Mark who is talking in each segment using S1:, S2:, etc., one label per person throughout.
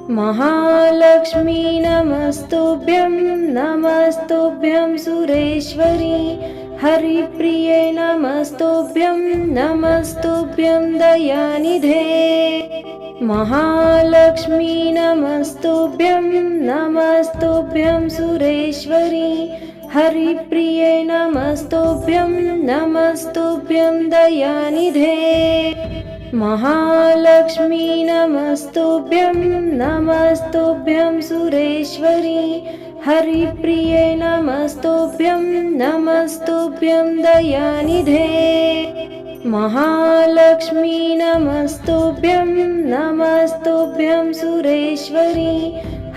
S1: महालक्ष्मी नमस्तुभ्यं नमस्तुभ्यं सुरेश्वरी। हरिप्रिये नमस्तुभ्यं नमस्तुभ्यं दयानिधे। महालक्ष्मी नमस्तुभ्यं नमस्तुभ्यं सुरेश्वरी। हरिप्रिये नमस्तुभ्यं नमस्तुभ्यं दयानिधे। महालक्ष्मी नमस्तुभ्यं नमस्तुभ्यं सुरेश्वरी। हरिप्रिये नमस्तुभ्यं नमस्तुभ्यं दयानिधे। महालक्ष्मी नमस्तुभ्यं नमस्तुभ्यं सुरेश्वरी।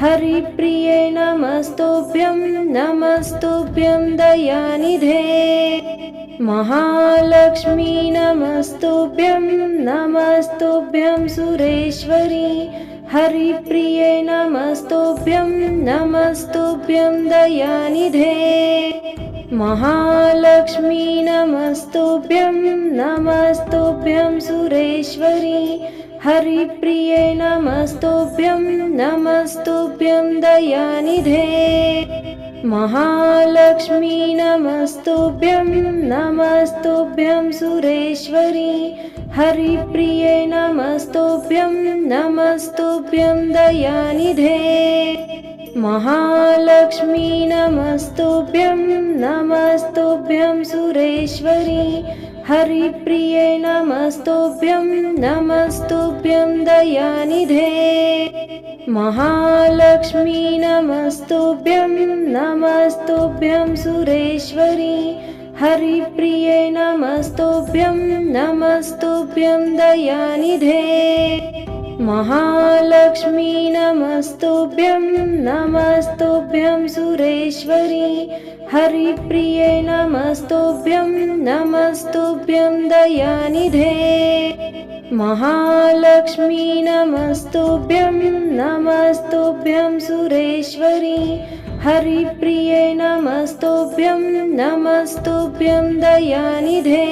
S1: हरिप्रिये नमस्तुभ्यं नमस्तुभ्यं दयानिधे। महालक्ष्मी नमस्तुभ्यं नमस्तुभ्यं सुरेश्वरी। हरिप्रिये नमस्तुभ्यं नमस्तुभ्यं दयानिधे। महालक्ष्मी नमस्तुभ्यं नमस्तुभ्यं सुरेश्वरी। हरिप्रिये नमस्तुभ्यं नमस्तुभ्यं दयानिधे। महालक्ष्मी नमस्तुभ्यं नमस्तुभ्यं सुरेश्वरी। हरिप्रिये नमस्तुभ्यं नमस्तुभ्यं दयानिधे। महालक्ष्मी नमस्तुभ्यं नमस्तुभ्यं सुरेश्वरी। हरिप्रिये नमस्तुभ्यं नमस्तुभ्यं दयानिधे। महालक्ष्मी नमस्तुभ्यं नमस्तुभ्यं सुरेश्वरी। हरिप्रिये नमस्तुभ्यं नमस्तुभ्यं दयानिधे। महालक्ष्मी नमस्तुभ्यं नमस्तुभ्यं सुरेश्वरी। हरिप्रिये नमस्तुभ्यं नमस्तुभ्यं दयानिधे। महालक्ष्मी नमस्तुभ्यं नमस्तुभ्यं सुरेश्वरी। हरिप्रिये नमस्तुभ्यं नमस्तुभ्यं दयानिधे।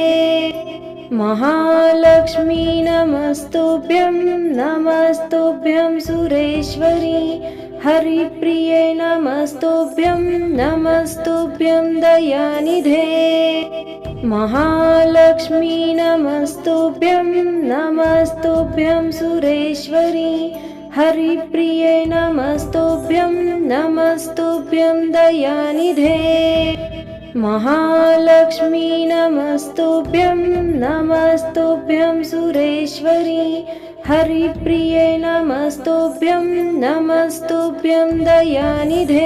S1: महालक्ष्मी नमस्तुभ्यं नमस्तुभ्यं सुरेश्वरी। हरिप्रिये नमस्तुभ्यं नमस्तुभ्यं दयानिधे। महालक्ष्मी नमस्तुभ्यं नमस्तुभ्यं सुरेश्वरी। हरिप्रिये नमस्तुभ्यं नमस्तुभ्यं दयानिधे। महालक्ष्मी नमस्तुभ्यं नमस्तुभ्यं सुरेश्वरी। हरिप्रिये नमस्तुभ्यं नमस्तुभ्यं दयानिधे।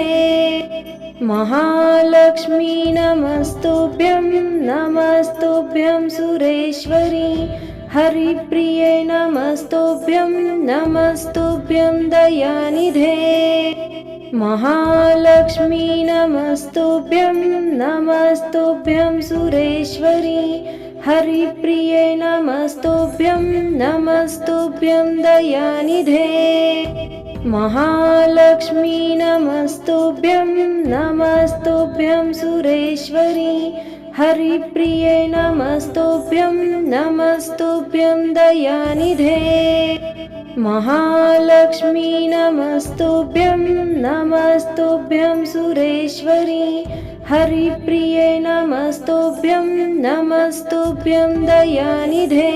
S1: महालक्ष्मी नमस्तुभ्यं नमस्तुभ्यं सुरेश्वरी। हरिप्रिये नमस्तुभ्यं नमस्तुभ्यं दयानिधे। महालक्ष्मी नमस्तुभ्यं नमस्तुभ्यं सुरेश्वरी। हरिप्रिये नमस्तुभ्यं नमस्तुभ्यं दयानिधे। महालक्ष्मी नमस्तुभ्यं नमस्तुभ्यं सुरेश्वरी। हरिप्रिये नमस्तुभ्यं नमस्तुभ्यं दयानिधे। महालक्ष्मी नमस्तुभ्यं नमस्तुभ्यं सुरेश्वरी। हरिप्रिये नमस्तुभ्यं नमस्तुभ्यं दयानिधे।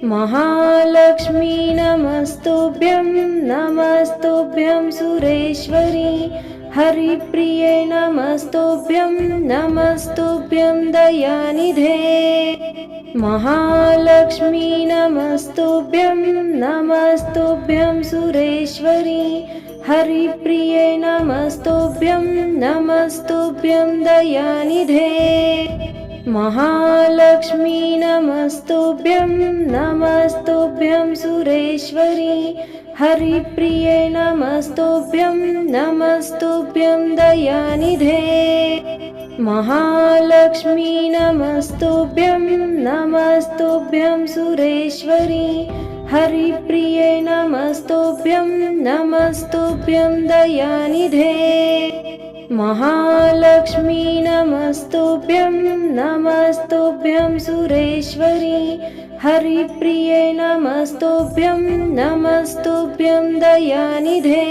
S1: महालक्ष्मी नमस्तुभ्यं नमस्तुभ्यं सुरेश्वरी। हरिप्रिये नमस्तुभ्यं नमस्तुभ्यं दयानिधे। महालक्ष्मी नमस्तुभ्यं नमस्तुभ्यं सुरेश्वरी। हरिप्रिये नमस्तुभ्यं नमस्तुभ्यं दयानिधे। महालक्ष्मी नमस्तुभ्यं नमस्तुभ्यं सुरेश्वरी। हरिप्रिये नमस्तुभ्यं नमस्तुभ्यं दयानिधे। महालक्ष्मी नमस्तुभ्यं नमस्तुभ्यं सुरेश्वरी। हरिप्रिये नमस्तुभ्यं नमस्तुभ्यं दयानिधे। महालक्ष्मी नमस्तुभ्यं नमस्तुभ्यं सुरेश्वरी हरिप्रिये नमस्तुभ्यं नमस्तुभ्यं दयानिधे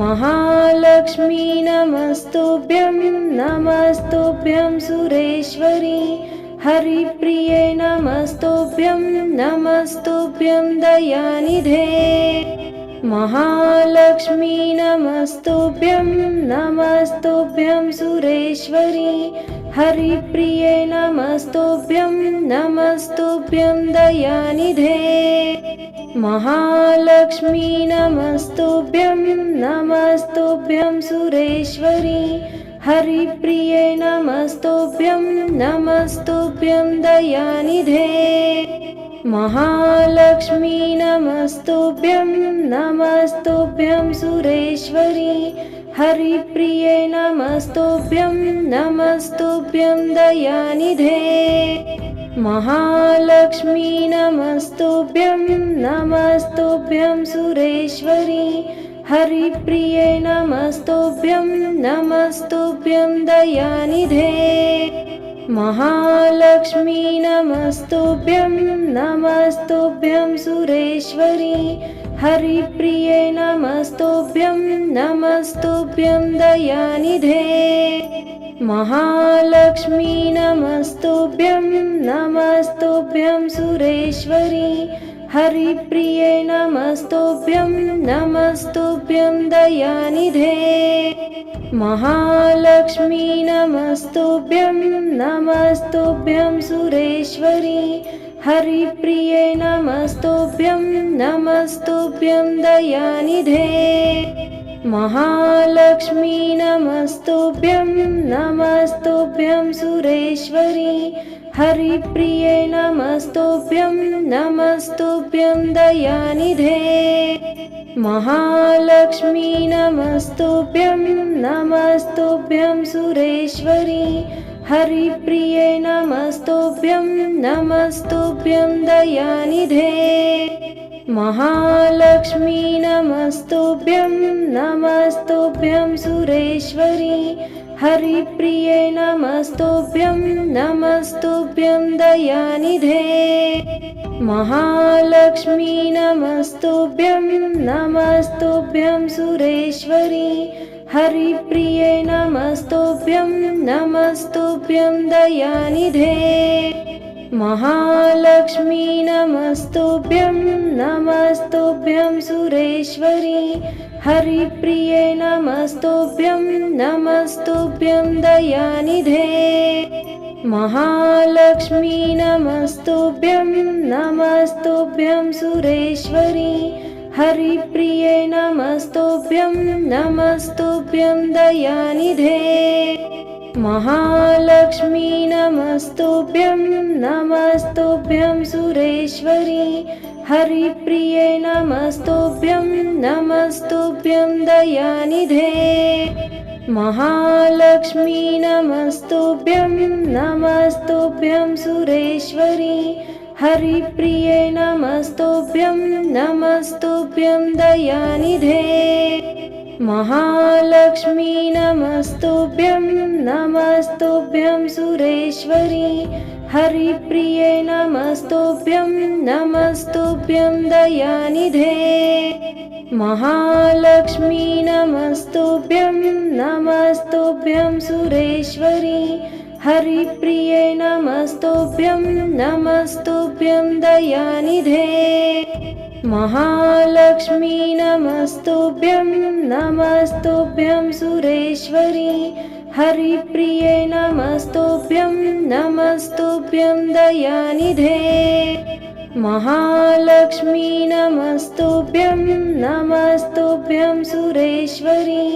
S1: महालक्ष्मी नमस्तुभ्यं नमस्तुभ्यं सुरेश्वरी हरिप्रिये नमस्तुभ्यं नमस्तुभ्यं दयानिधे महालक्ष्मी नमस्तुभ्यं नमस्तुभ्यं सुरेश्वरी हरिप्रिये नमस्तुभ्यं नमस्तुभ्यं दयानिधे महालक्ष्मी नमस्तुभ्यं नमस्तुभ्यं सुरेश्वरी हरिप्रिये नमस्तुभ्यं नमस्तुभ्यं दयानिधे महालक्ष्मी नमस्तुभ्यं नमस्तुभ्यं सुरेश्वरी हरिप्रिये नमस्तुभ्यं नमस्तुभ्यं दयानिधे महालक्ष्मी नमस्तुभ्यं नमस्तुभ्यं सुरेश्वरी हरिप्रिये नमस्तुभ्यं नमस्तुभ्यं दयानिधे महालक्ष्मी नमस्तुभ्यं नमस्तुभ्यं सुरेश्वरी हरिप्रिये नमस्तुभ्यं नमस्तुभ्यं दयानिधे महालक्ष्मी नमस्तुभ्यं नमस्तुभ्यं सुरेश्वरी हरिप्रिये नमस्तुभ्यं नमस्तुभ्यं दयानिधे महालक्ष्मी नमस्तुभ्यं नमस्तुभ्यं सुरेश्वरी हरिप्रिये नमस्तुभ्यं नमस्तुभ्यं दयानिधे महालक्ष्मी नमस्तुभ्यं नमस्तुभ्यं सुरेश्वरी हरिप्रिये नमस्तुभ्यं नमस्तुभ्यं दयानिधे महालक्ष्मी नमस्तुभ्यं नमस्तुभ्यं सुरेश्वरी हरिप्रिये नमस्तुभ्यं नमस्तुभ्यं दयानिधे महालक्ष्मी नमस्तुभ्यं नमस्तुभ्यं सुरेश्वरी हरिप्रिये नमस्तुभ्यं नमस्तुभ्यं दयानिधे महालक्ष्मी नमस्तुभ्यं नमस्तुभ्यं सुरेश्वरी हरिप्रिये नमस्तुभ्यं नमस्तुभ्यं दयानिधे महालक्ष्मी नमस्तुभ्यं नमस्तुभ्यं सुरेश्वरी हरिप्रिये नमस्तुभ्यं नमस्तुभ्यं दयानिधे महालक्ष्मी नमस्तुभ्यं नमस्तुभ्यं सुरेश्वरी हरिप्रिये नमस्तुभ्यं नमस्तुभ्यं दयानिधे महालक्ष्मी नमस्तुभ्यं नमस्तुभ्यं सुरेश्वरी हरिप्रिये नमस्तुभ्यं नमस्तुभ्यं दयानिधे महालक्ष्मी नमस्तुभ्यं नमस्तुभ्यं सुरेश्वरी हरिप्रिये नमस्तुभ्यं नमस्तुभ्यं दयानिधे महालक्ष्मी नमस्तुभ्यं नमस्तुभ्यं सुरेश्वरी हरिप्रिये नमस्तुभ्यं नमस्तुभ्यं दयानिधे महालक्ष्मी नमस्तुभ्यं नमस्तुभ्यं सुरेश्वरी हरिप्रिये नमस्तुभ्यं नमस्तुभ्यं दयानिधे महालक्ष्मी नमस्तुभ्यं नमस्तुभ्यं सुरेश्वरी हरिप्रिये नमस्तुभ्यं नमस्तुभ्यं दयानिधे महालक्ष्मी नमस्तुभ्यं नमस्तुभ्यं सुरेश्वरी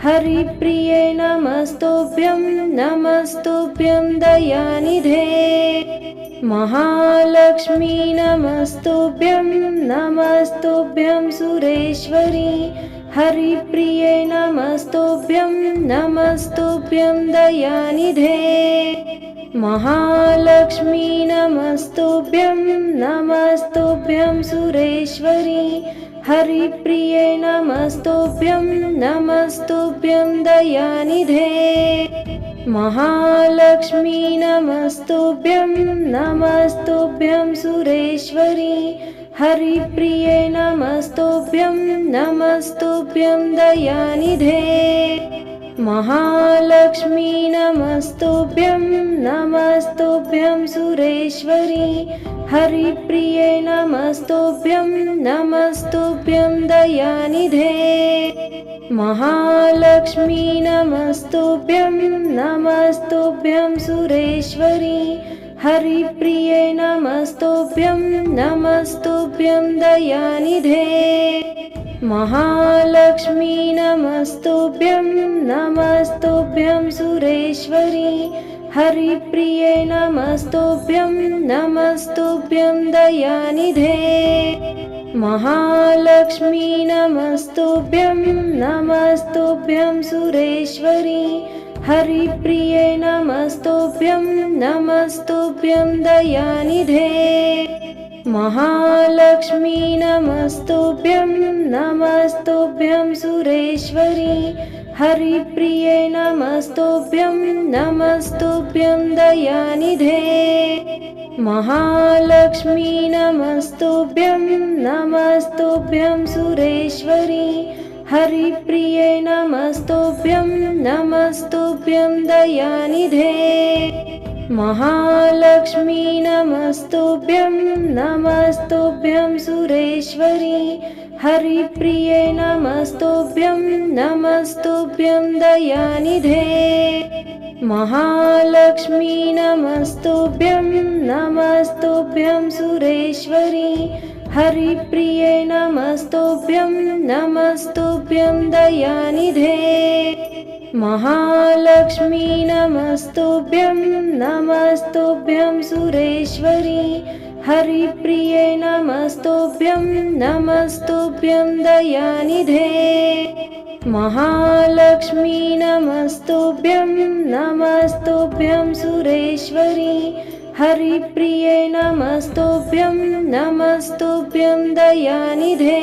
S1: हरिप्रिये नमस्तुभ्यं नमस्तुभ्यं दयानिधे महालक्ष्मी नमस्तुभ्यं नमस्तुभ्यं सुरेश्वरी हरिप्रिये नमस्तुभ्यं नमस्तुभ्यं दयानिधे महालक्ष्मी नमस्तुभ्यं नमस्तुभ्यं सुरेश्वरी हरिप्रिये नमस्तुभ्यं नमस्तुभ्यं दयानिधे महालक्ष्मी नमस्तुभ्यं नमस्तुभ्यं सुरेश्वरी हरिप्रिये नमस्तुभ्यं नमस्तुभ्यं दयानिधे महालक्ष्मी नमस्तुभ्यं नमस्तुभ्यं सुरेश्वरी हरिप्रिये नमस्तुभ्यं नमस्तुभ्यं दयानिधे महालक्ष्मी नमस्तुभ्यं नमस्तुभ्यं सुरेश्वरी हरिप्रिये नमस्तुभ्यं नमस्तुभ्यं दयानिधे महालक्ष्मी नमस्तुभ्यं नमस्तुभ्यं सुरेश्वरी हरिप्रिये नमस्तुभ्यं नमस्तुभ्यं दयानिधे महालक्ष्मी नमस्तुभ्यं नमस्तुभ्यं सुरेश्वरी हरिप्रिये नमस्तुभ्यं नमस्तुभ्यं दयानिधे महालक्ष्मी नमस्तुभ्यं नमस्तुभ्यं सुरेश्वरी हरिप्रिये नमस्तुभ्यं नमस्तुभ्यं दयानिधे महालक्ष्मी नमस्तुभ्यं नमस्तुभ्यं सुरेश्वरी हरिप्रिये नमस्तुभ्यं नमस्तुभ्यं दयानिधे महालक्ष्मी नमस्तुभ्यं नमस्तुभ्यं सुरेश्वरी हरिप्रिये नमस्तुभ्यं नमस्तुभ्यं दयानिधे महालक्ष्मी नमस्तुभ्यं नमस्तुभ्यं सुरेश्वरी हरिप्रिये नमस्तुभ्यं नमस्तुभ्यं दयानिधे महालक्ष्मी नमस्तुभ्यं नमस्तुभ्यं सुरेश्वरी हरिप्रिये नमस्तुभ्यं नमस्तुभ्यं दयानिधे महालक्ष्मी नमस्तुभ्यं नमस्तुभ्यं सुरेश्वरी हरिप्रिये नमस्तुभ्यं नमस्तुभ्यं दयानिधे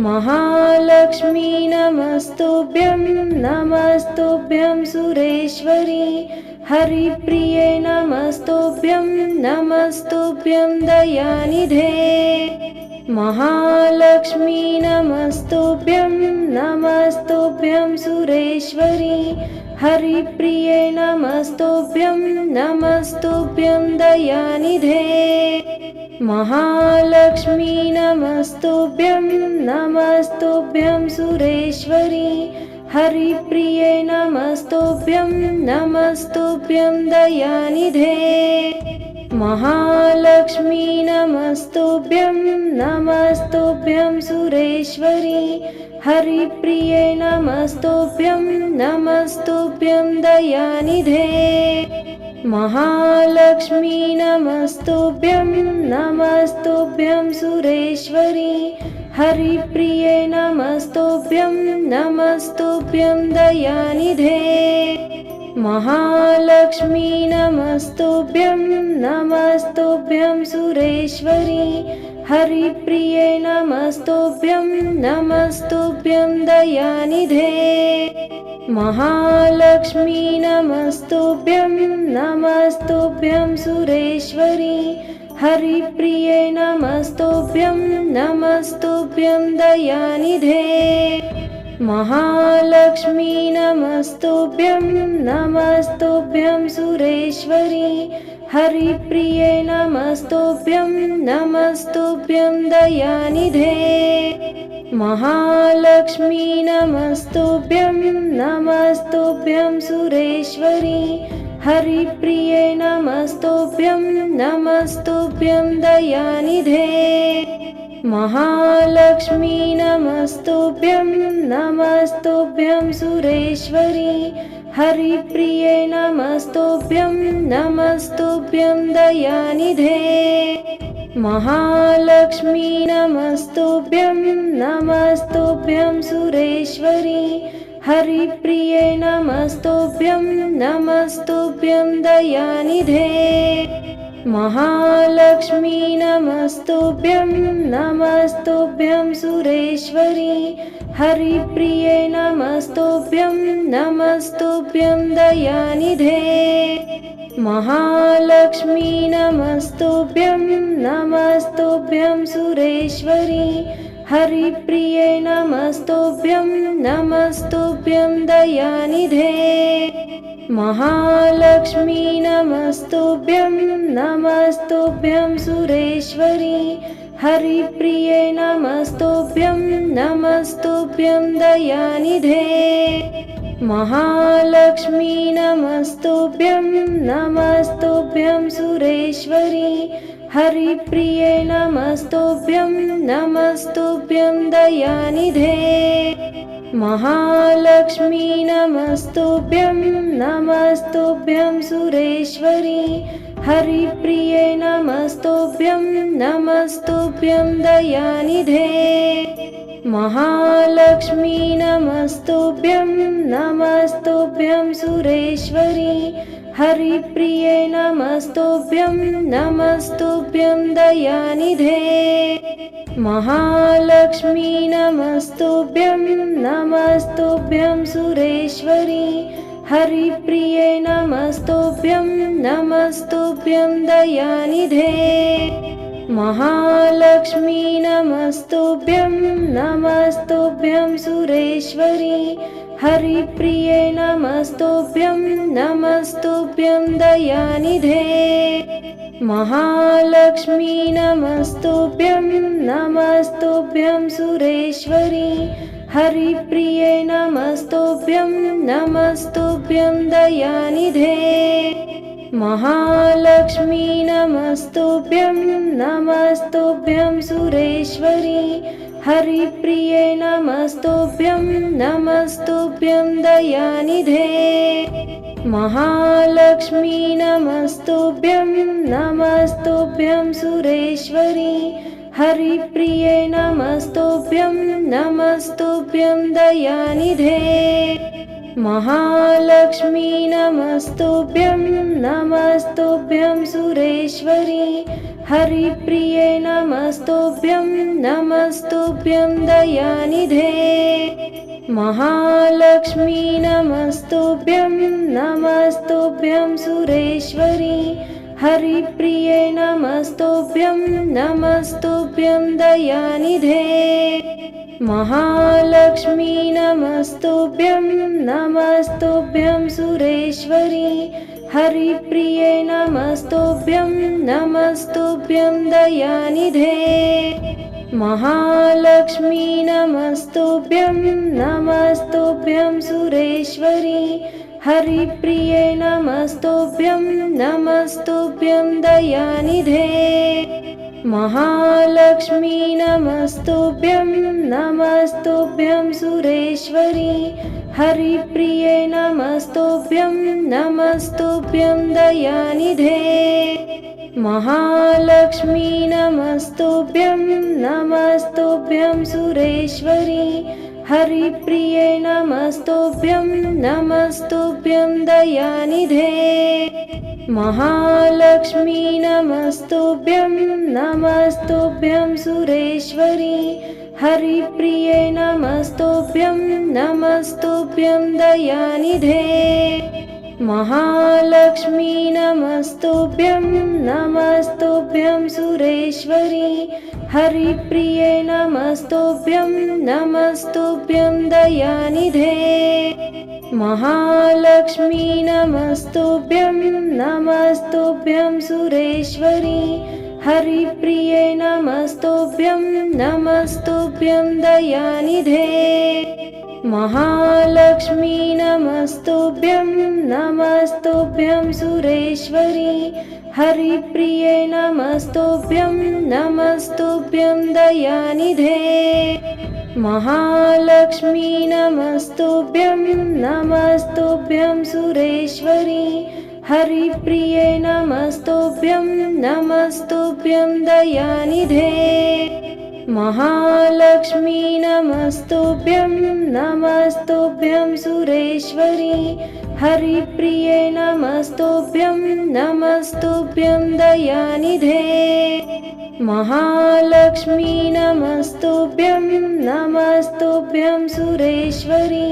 S1: महालक्ष्मी नमस्तुभ्यं नमस्तुभ्यं सुरेश्वरी हरिप्रिये नमस्तुभ्यं नमस्तुभ्यं दयानिधे महालक्ष्मी नमस्तुभ्यं नमस्तुभ्यं सुरेश्वरी हरिप्रिये नमस्तुभ्यं नमस्तुभ्यं दयानिधे महालक्ष्मी नमस्तुभ्यं नमस्तुभ्यं सुरेश्वरी हरिप्रिये नमस्तुभ्यं नमस्तुभ्यं दयानिधे महालक्ष्मी नमस्तुभ्यं नमस्तुभ्यं सुरेश्वरी हरिप्रिये नमस्तुभ्यं नमस्तुभ्यं दयानिधे महालक्ष्मी नमस्तुभ्यं नमस्तुभ्यं सुरेश्वरी हरिप्रिये नमस्तुभ्यं नमस्तुभ्यं दयानिधे महालक्ष्मी नमस्तुभ्यं नमस्तुभ्यं सुरेश्वरी हरिप्रिये नमस्तुभ्यं नमस्तुभ्यं दयानिधे महालक्ष्मी नमस्तुभ्यं नमस्तुभ्यं सुरेश्वरी हरिप्रिये नमस्तुभ्यं नमस्तुभ्यं दयानिधे महालक्ष्मी नमस्तुभ्यं नमस्तुभ्यं सुरेश्वरी हरिप्रिये नमस्तुभ्यं नमस्तुभ्यं दयानिधे महालक्ष्मी नमस्तुभ्यं नमस्तुभ्यं सुरेश्वरी हरिप्रिये नमस्तुभ्यं नमस्तुभ्यं दयानिधे महालक्ष्मी नमस्तुभ्यं नमस्तुभ्यं सुरेश्वरी हरिप्रिये नमस्तुभ्यं नमस्तुभ्यं दयानिधे महालक्ष्मी नमस्तुभ्यं नमस्तुभ्यं सुरेश्वरी हरिप्रिये नमस्तुभ्यं नमस्तुभ्यं दयानिधे महालक्ष्मी नमस्तुभ्यं नमस्तुभ्यं सुरेश्वरी हरिप्रिये नमस्तुभ्यं नमस्तुभ्यं दयानिधे महालक्ष्मी नमस्तुभ्यं नमस्तुभ्यं सुरेश्वरी हरिप्रिये नमस्तुभ्यं नमस्तुभ्यं दयानिधे महालक्ष्मी नमस्तुभ्यं नमस्तुभ्यं सुरेश्वरी हरिप्रिये नमस्तुभ्यं नमस्तुभ्यं दयानिधे महालक्ष्मी नमस्तुभ्यं नमस्तुभ्यं सुरेश्वरी हरिप्रिये नमस्तुभ्यं नमस्तुभ्यं दयानिधे महालक्ष्मी नमस्तुभ्यं नमस्तुभ्यं सुरेश्वरी हरिप्रिये नमस्तुभ्यं नमस्तुभ्यं दयानिधे महालक्ष्मी नमस्तुभ्यं नमस्तुभ्यं सुरेश्वरी हरिप्रिये नमस्तुभ्यं नमस्तुभ्यं दयानिधे महालक्ष्मी नमस्तुभ्यं नमस्तुभ्यं सुरेश्वरी हरिप्रिये नमस्तुभ्यं नमस्तुभ्यं दयानिधे महालक्ष्मी नमस्तुभ्यं नमस्तुभ्यं सुरेश्वरी हरिप्रिये नमस्तुभ्यं नमस्तुभ्यं दयानिधे महालक्ष्मी नमस्तुभ्यं नमस्तुभ्यं सुरेश्वरी हरिप्रिये नमस्तुभ्यं नमस्तुभ्यं दयानिधे महालक्ष्मी नमस्तुभ्यं नमस्तुभ्यं सुरेश्वरी हरिप्रिये नमस्तुभ्यं नमस्तुभ्यं दयानिधे महालक्ष्मी नमस्तुभ्यं नमस्तुभ्यं सुरेश्वरी हरिप्रिये नमस्तुभ्यं नमस्तुभ्यं दयानिधे महालक्ष्मी नमस्तुभ्यं नमस्तुभ्यं सुरेश्वरी हरिप्रिये नमस्तुभ्यं नमस्तुभ्यं दयानिधे महालक्ष्मी नमस्तुभ्यं नमस्तुभ्यं सुरेश्वरी हरिप्रिये नमस्तुभ्यं नमस्तुभ्यं दयानिधे महालक्ष्मी नमस्तुभ्यं नमस्तुभ्यं सुरेश्वरी हरिप्रिये नमस्तुभ्यं नमस्तुभ्यं दयानिधे महालक्ष्मी नमस्तुभ्यं नमस्तुभ्यं सुरेश्वरी हरिप्रिये नमस्तुभ्यं नमस्तुभ्यं दयानिधे महालक्ष्मी नमस्तुभ्यं नमस्तुभ्यं सुरेश्वरी हरिप्रिये नमस्तुभ्यं नमस्तुभ्यं दयानिधे महालक्ष्मी नमस्तुभ्यं नमस्तुभ्यं सुरेश्वरी हरिप्रिये नमस्तुभ्यं नमस्तुभ्यं दयानिधे महालक्ष्मी नमस्तुभ्यं नमस्तुभ्यं सुरेश्वरी हरिप्रिये नमस्तुभ्यं नमस्तुभ्यं दयानिधे महालक्ष्मी नमस्तुभ्यं नमस्तुभ्यं सुरेश्वरी हरिप्रिये नमस्तुभ्यं नमस्तुभ्यं दयानिधे महालक्ष्मी नमस्तुभ्यं नमस्तुभ्यं सुरेश्वरी हरिप्रिये नमस्तुभ्यं नमस्तुभ्यं दयानिधे महालक्ष्मी नमस्तुभ्यं नमस्तुभ्यं सुरेश्वरी हरिप्रिये नमस्तुभ्यं नमस्तुभ्यं दयानिधे महालक्ष्मी नमस्तुभ्यं नमस्तुभ्यं सुरेश्वरी हरिप्रिये नमस्तुभ्यं नमस्तुभ्यं दयानिधे महालक्ष्मी नमस्तुभ्यं नमस्तुभ्यं नमस्तुभ्यं सुरेश्वरी हरिप्रिये नमस्तुभ्यं नमस्तुभ्यं दयानिधे महालक्ष्मी नमस्तुभ्यं नमस्तुभ्यं सुरेश्वरी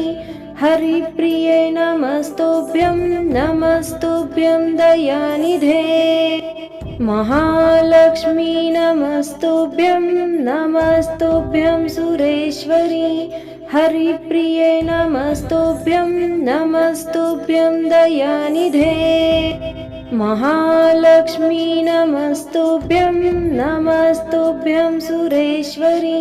S1: हरिप्रिये नमस्तुभ्यं नमस्तुभ्यं दयानिधे महालक्ष्मी नमस्तुभ्यं नमस्तुभ्यं सुरेश्वरी हरिप्रिये नमस्तुभ्यं नमस्तुभ्यं दयानिधे महालक्ष्मी नमस्तुभ्यं नमस्तुभ्यं सुरेश्वरी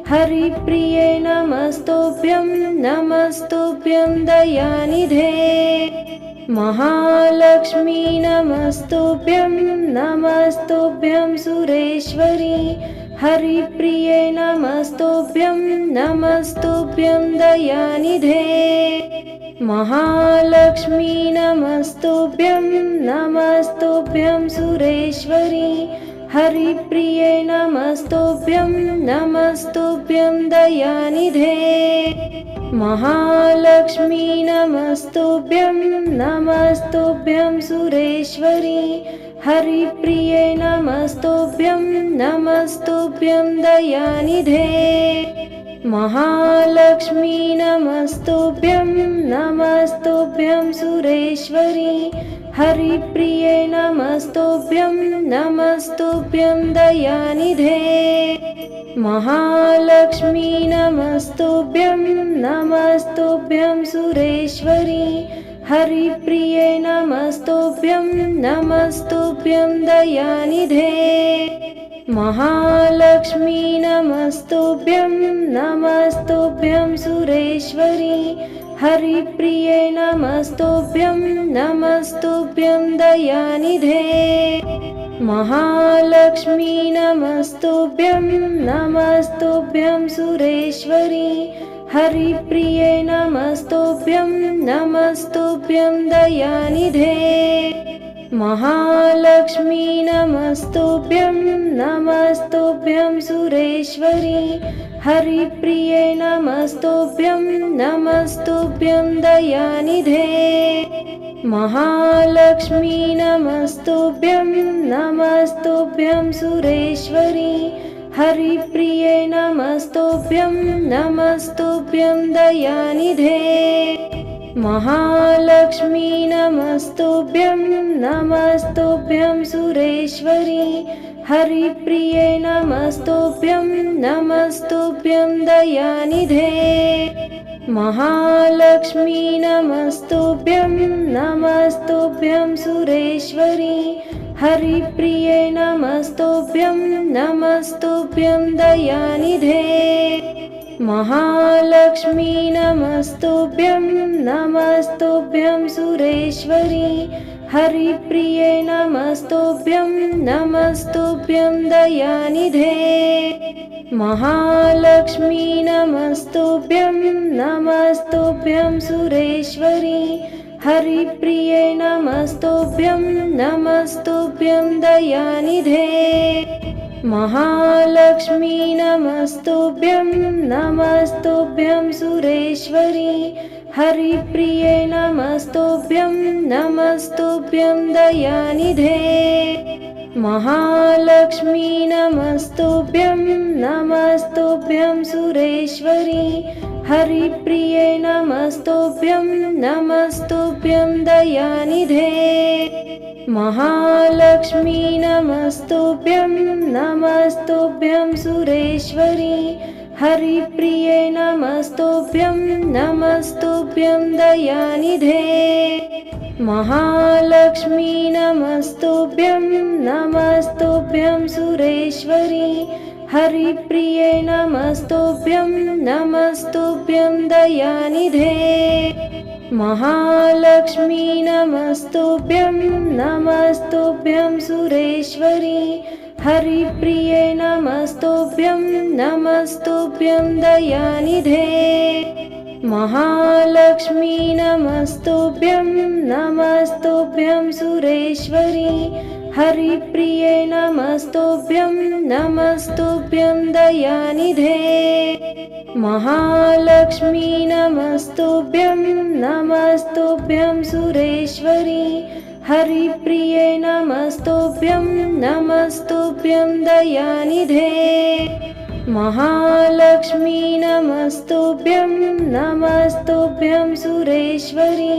S1: हरिप्रिये नमस्तुभ्यं नमस्तुभ्यं दयानिधे महालक्ष्मी नमस्तुभ्यं नमस्तुभ्यं सुरेश्वरी हरिप्रिये नमस्तुभ्यं नमस्तुभ्यं दयानिधे महालक्ष्मी नमस्तुभ्यं नमस्तुभ्यं सुरेश्वरी हरिप्रिये नमस्तुभ्यं नमस्तुभ्यं दयानिधे महालक्ष्मी नमस्तुभ्यं नमस्तुभ्यं सुरेश्वरी हरिप्रिये नमस्तुभ्यं नमस्तुभ्यं दयानिधे महालक्ष्मी नमस्तुभ्यं नमस्तुभ्यं सुरेश्वरी हरिप्रिये नमस्तुभ्यं नमस्तुभ्यं दयानिधे महालक्ष्मी नमस्तुभ्यं नमस्तुभ्यं सुरेश्वरी हरिप्रिये नमस्तुभ्यं नमस्तुभ्यं दयानिधे महालक्ष्मी नमस्तुभ्यं नमस्तुभ्यं सुरेश्वरी हरिप्रिये नमस्तुभ्यं नमस्तुभ्यं दयानिधे महालक्ष्मी नमस्तुभ्यं नमस्तुभ्यं सुरेश्वरी हरिप्रिये नमस्तुभ्यं नमस्तुभ्यं दयानिधे महालक्ष्मी नमस्तुभ्यं नमस्तुभ्यं सुरेश्वरी हरिप्रिये नमस्तुभ्यं नमस्तुभ्यं दयानिधे महालक्ष्मी नमस्तुभ्यं नमस्तुभ्यं सुरेश्वरी हरिप्रिये नमस्तुभ्यं नमस्तुभ्यं दयानिधे महालक्ष्मी नमस्तुभ्यं नमस्तुभ्यं सुरेश्वरी हरिप्रिये नमस्तुभ्यं नमस्तुभ्यं दयानिधे महालक्ष्मी नमस्तुभ्यं नमस्तुभ्यं सुरेश्वरी हरिप्रिये नमस्तुभ्यं नमस्तुभ्यं दयानिधे महालक्ष्मी नमस्तुभ्यं नमस्तुभ्यं सुरेश्वरी हरिप्रिये नमस्तुभ्यं नमस्तुभ्यं दयानिधे महालक्ष्मी नमस्तुभ्यं नमस्तुभ्यं सुरेश्वरी हरिप्रिये नमस्तुभ्यं नमस्तुभ्यं दयानिधे महालक्ष्मी नमस्तुभ्यं नमस्तुभ्यं सुरेश्वरी हरिप्रिये नमस्तुभ्यं नमस्तुभ्यं दयानिधे महालक्ष्मी नमस्तुभ्यं नमस्तुभ्यं सुरेश्वरी हरिप्रिये नमस्तुभ्यं नमस्तुभ्यं दयानिधे महालक्ष्मी नमस्तुभ्यं नमस्तुभ्यं सुरेश्वरी हरिप्रिये नमस्तुभ्यं नमस्तुभ्यं दयानिधे महालक्ष्मी नमस्तुभ्यं नमस्तुभ्यं सुरेश्वरी हरिप्रिये नमस्तुभ्यं नमस्तुभ्यं दयानिधे महालक्ष्मी नमस्तुभ्यं नमस्तुभ्यं सुरेश्वरी हरिप्रिये नमस्तुभ्यं नमस्तुभ्यं दयानिधे महालक्ष्मी नमस्तुभ्यं नमस्तुभ्यं सुरेश्वरी हरिप्रिये नमस्तुभ्यं नमस्तुभ्यं दयानिधे महालक्ष्मी नमस्तुभ्यं नमस्तुभ्यं सुरेश्वरी हरिप्रिये नमस्तुभ्यं नमस्तुभ्यं दयानिधे महालक्ष्मी नमस्तुभ्यं नमस्तुभ्यं सुरेश्वरी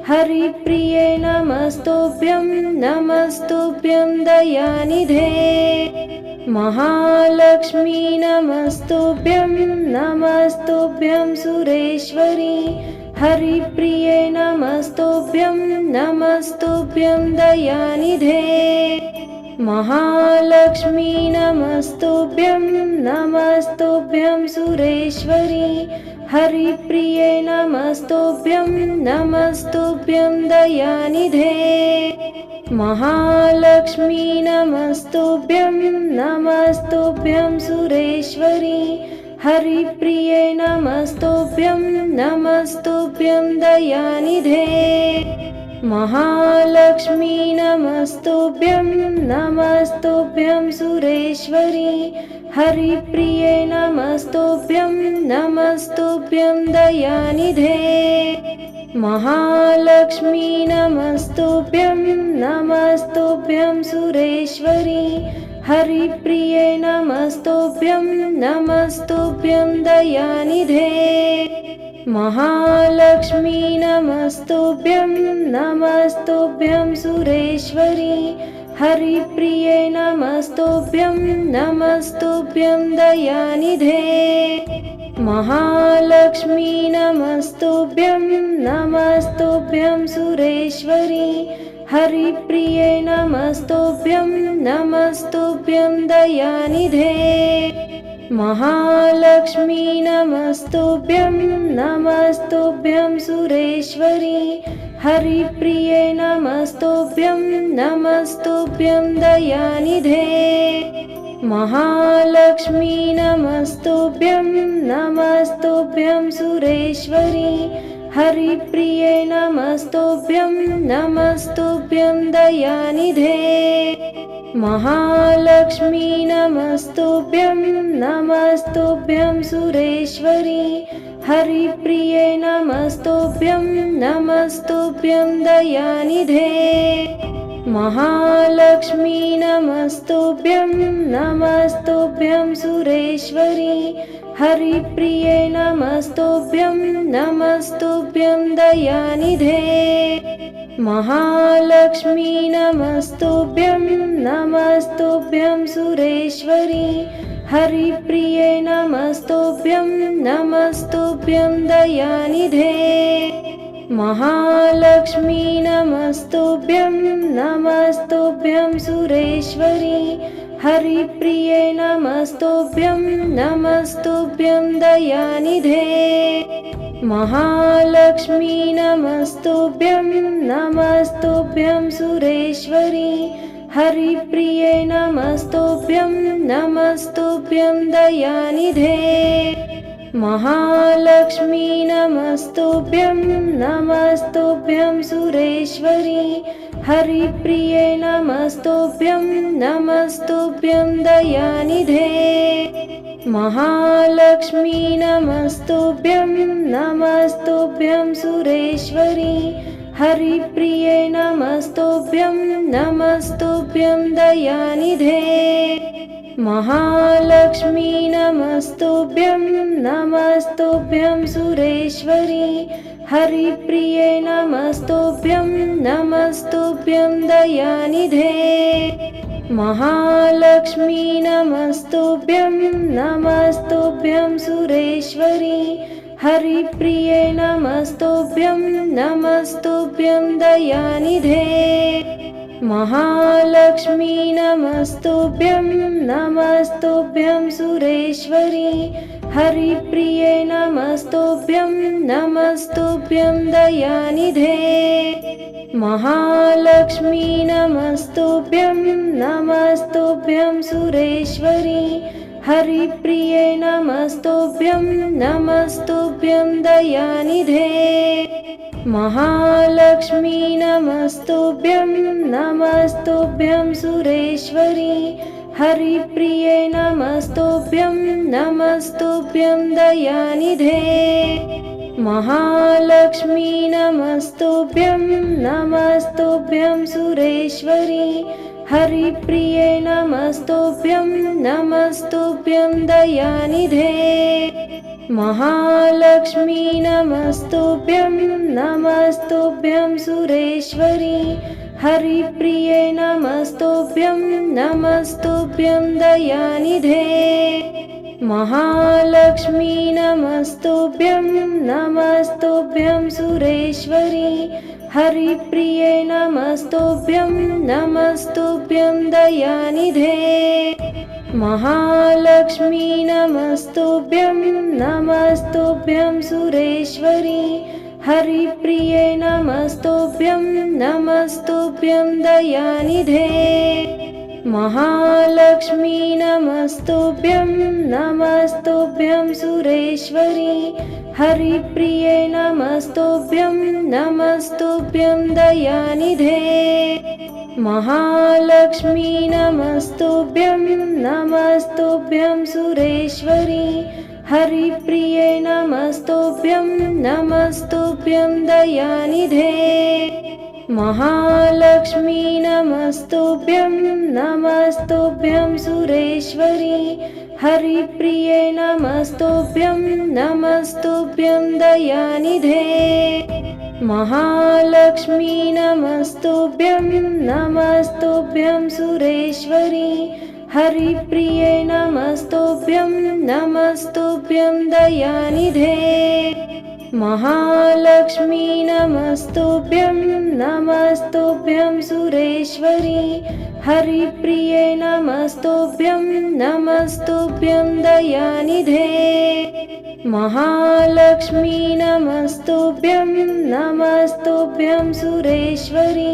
S1: हरिप्रिये नमस्तुभ्यं नमस्तुभ्यं दयानिधे महालक्ष्मी नमस्तुभ्यं नमस्तुभ्यं सुरेश्वरी हरिप्रिये नमस्तुभ्यं नमस्तुभ्यं दयानिधे महालक्ष्मी नमस्तुभ्यं नमस्तुभ्यं सुरेश्वरी हरिप्रिये नमस्तुभ्यं नमस्तुभ्यं दयानिधे महालक्ष्मी नमस्तुभ्यं नमस्तुभ्यं सुरेश्वरी हरिप्रिये नमस्तुभ्यं नमस्तुभ्यं दयानिधे महालक्ष्मी नमस्तुभ्यं नमस्तुभ्यं सुरेश्वरी हरिप्रिये नमस्तुभ्यं नमस्तुभ्यं दयानिधे महालक्ष्मी नमस्तुभ्यं नमस्तुभ्यं सुरेश्वरी हरिप्रिये नमस्तुभ्यं नमस्तुभ्यं दयानिधे महालक्ष्मी नमस्तुभ्यं नमस्तुभ्यं सुरेश्वरी हरिप्रिये नमस्तुभ्यं नमस्तुभ्यं दयानिधे महालक्ष्मी नमस्तुभ्यं नमस्तुभ्यं सुरेश्वरी हरिप्रिये नमस्तुभ्यं नमस्तुभ्यं दयानिधे महालक्ष्मी नमस्तुभ्यं नमस्तुभ्यं सुरेश्वरी हरिप्रिये नमस्तुभ्यं नमस्तुभ्यं दयानिधे महालक्ष्मी नमस्तुभ्यं नमस्तुभ्यं सुरेश्वरी हरिप्रिये नमस्तुभ्यं नमस्तुभ्यं दयानिधे महालक्ष्मी नमस्तुभ्यं नमस्तुभ्यं सुरेश्वरी हरिप्रिये नमस्तुभ्यं नमस्तुभ्यं दयानिधे महालक्ष्मी नमस्तुभ्यं नमस्तुभ्यं सुरेश्वरी हरिप्रिये नमस्तुभ्यं नमस्तुभ्यं दयानिधे महालक्ष्मी नमस्तुभ्यं नमस्तुभ्यं सुरेश्वरी हरिप्रिये नमस्तुभ्यं नमस्तुभ्यं दयानिधे महालक्ष्मी नमस्तुभ्यं नमस्तुभ्यं सुरेश्वरी हरिप्रिये नमस्तुभ्यं नमस्तुभ्यं दयानिधे महालक्ष्मी नमस्तुभ्यं नमस्तुभ्यं सुरेश्वरी हरिप्रिये नमस्तुभ्यं नमस्तुभ्यं दयानिधे महालक्ष्मी नमस्तुभ्यं नमस्तुभ्यं सुरेश्वरी हरिप्रिये नमस्तुभ्यं नमस्तुभ्यं दयानिधे महालक्ष्मी नमस्तुभ्यं नमस्तुभ्यं सुरेश्वरी हरिप्रिये नमस्तुभ्यं नमस्तुभ्यं दयानिधे महालक्ष्मी नमस्तुभ्यं नमस्तुभ्यं सुरेश्वरी हरिप्रिये नमस्तुभ्यं नमस्तुभ्यं दयानिधे महालक्ष्मी नमस्तुभ्यं नमस्तुभ्यं सुरेश्वरी हरिप्रिये नमस्तुभ्यं नमस्तुभ्यं दयानिधे महालक्ष्मी नमस्तुभ्यं नमस्तुभ्यं सुरेश्वरी हरिप्रिये नमस्तुभ्यं नमस्तुभ्यं दयानिधे महालक्ष्मी नमस्तुभ्यं नमस्तुभ्यं सुरेश्वरी हरिप्रिये नमस्तुभ्यं नमस्तुभ्यं दयानिधे महालक्ष्मी नमस्तुभ्यं नमस्तुभ्यं सुरेश्वरी हरिप्रिये नमस्तुभ्यं नमस्तुभ्यं दयानिधे महालक्ष्मी नमस्तुभ्यं नमस्तुभ्यं सुरेश्वरी हरिप्रिये नमस्तुभ्यं नमस्तुभ्यं दयानिधे महालक्ष्मी नमस्तुभ्यं नमस्तुभ्यं सुरेश्वरी हरिप्रिये नमस्तुभ्यं नमस्तुभ्यं दयानिधे महालक्ष्मी नमस्तुभ्यं नमस्तुभ्यं सुरेश्वरी हरिप्रिये नमस्तुभ्यं नमस्तुभ्यं दयानिधे महालक्ष्मी नमस्तुभ्यं नमस्तुभ्यं सुरेश्वरी हरिप्रिये नमस्तुभ्यं नमस्तुभ्यं दयानिधे महालक्ष्मी नमस्तुभ्यं नमस्तुभ्यं सुरेश्वरी हरिप्रिये नमस्तुभ्यं नमस्तुभ्यं दयानिधे महालक्ष्मी नमस्तुभ्यं नमस्तुभ्यं सुरेश्वरी हरिप्रिये नमस्तुभ्यं नमस्तुभ्यं दयानिधे महालक्ष्मी नमस्तुभ्यं नमस्तुभ्यं सुरेश्वरी हरिप्रिये नमस्तुभ्यं नमस्तुभ्यं दयानिधे महालक्ष्मी नमस्तुभ्यं नमस्तुभ्यं सुरेश्वरी हरिप्रिये नमस्तुभ्यं नमस्तुभ्यं दयानिधे महालक्ष्मी नमस्तुभ्यं नमस्तुभ्यं सुरेश्वरी हरिप्रिये नमस्तुभ्यं नमस्तुभ्यं दयानिधे महालक्ष्मी नमस्तुभ्यं नमस्तुभ्यं सुरेश्वरी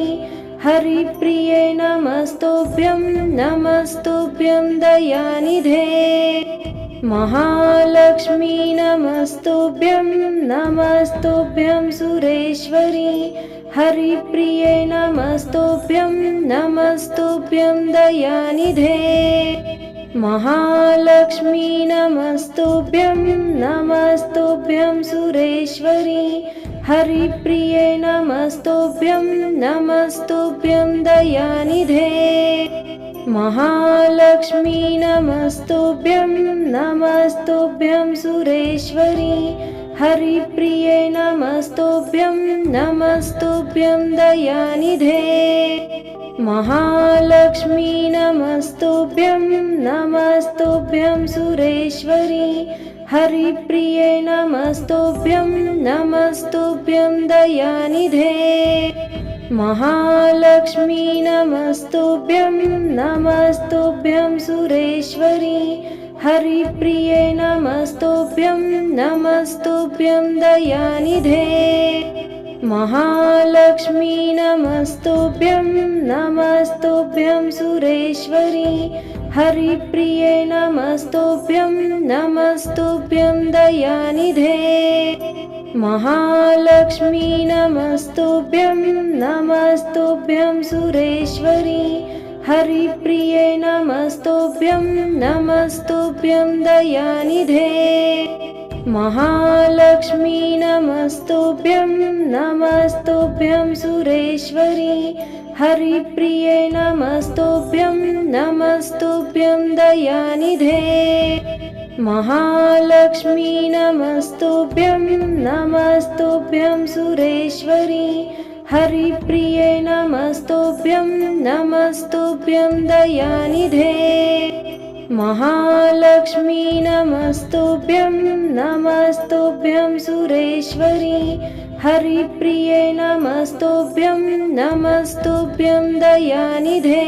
S1: हरिप्रिये नमस्तुभ्यं नमस्तुभ्यं दयानिधे महालक्ष्मी नमस्तुभ्यं नमस्तुभ्यं सुरेश्वरी हरिप्रिये नमस्तुभ्यं नमस्तुभ्यं दयानिधे महालक्ष्मी नमस्तुभ्यं नमस्तुभ्यं सुरेश्वरी हरिप्रिये नमस्तुभ्यं नमस्तुभ्यं दयानिधे महालक्ष्मी नमस्तुभ्यं नमस्तुभ्यं सुरेश्वरी हरिप्रिये नमस्तुभ्यं नमस्तुभ्यं दयानिधे महालक्ष्मी नमस्तुभ्यं नमस्तुभ्यं सुरेश्वरी हरिप्रिये नमस्तुभ्यं नमस्तुभ्यं दयानिधे महालक्ष्मी नमस्तुभ्यं नमस्तुभ्यं सुरेश्वरी हरिप्रिये नमस्तुभ्यं नमस्तुभ्यं दयानिधे महालक्ष्मी नमस्तुभ्यं नमस्तुभ्यं सुरेश्वरी हरिप्रिये नमस्तुभ्यं नमस्तुभ्यं दयानिधे महालक्ष्मी नमस्तुभ्यं नमस्तुभ्यं सुरेश्वरी हरिप्रिये नमस्तुभ्यं नमस्तुभ्यं दयानिधे महालक्ष्मी नमस्तुभ्यं नमस्तुभ्यं सुरेश्वरी हरिप्रिये नमस्तुभ्यं नमस्तुभ्यं दयानिधे महालक्ष्मी नमस्तुभ्यं नमस्तुभ्यं सुरेश्वरी हरिप्रिये नमस्तुभ्यं नमस्तुभ्यं दयानिधे महालक्ष्मी नमस्तुभ्यं नमस्तुभ्यं सुरेश्वरी हरिप्रिये नमस्तुभ्यं नमस्तुभ्यं दयानिधे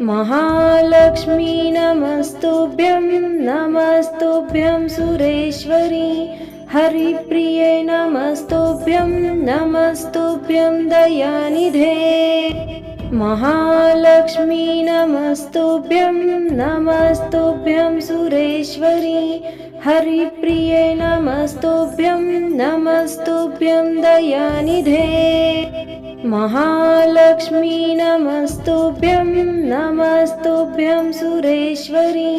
S1: महालक्ष्मी नमस्तुभ्यं नमस्तुभ्यं सुरेश्वरी हरिप्रिये नमस्तुभ्यं नमस्तुभ्यं दयानिधे महालक्ष्मी नमस्तुभ्यं नमस्तुभ्यं सुरेश्वरी हरिप्रिये नमस्तुभ्यं नमस्तुभ्यं दयानिधे महालक्ष्मी नमस्तुभ्यं नमस्तुभ्यं सुरेश्वरी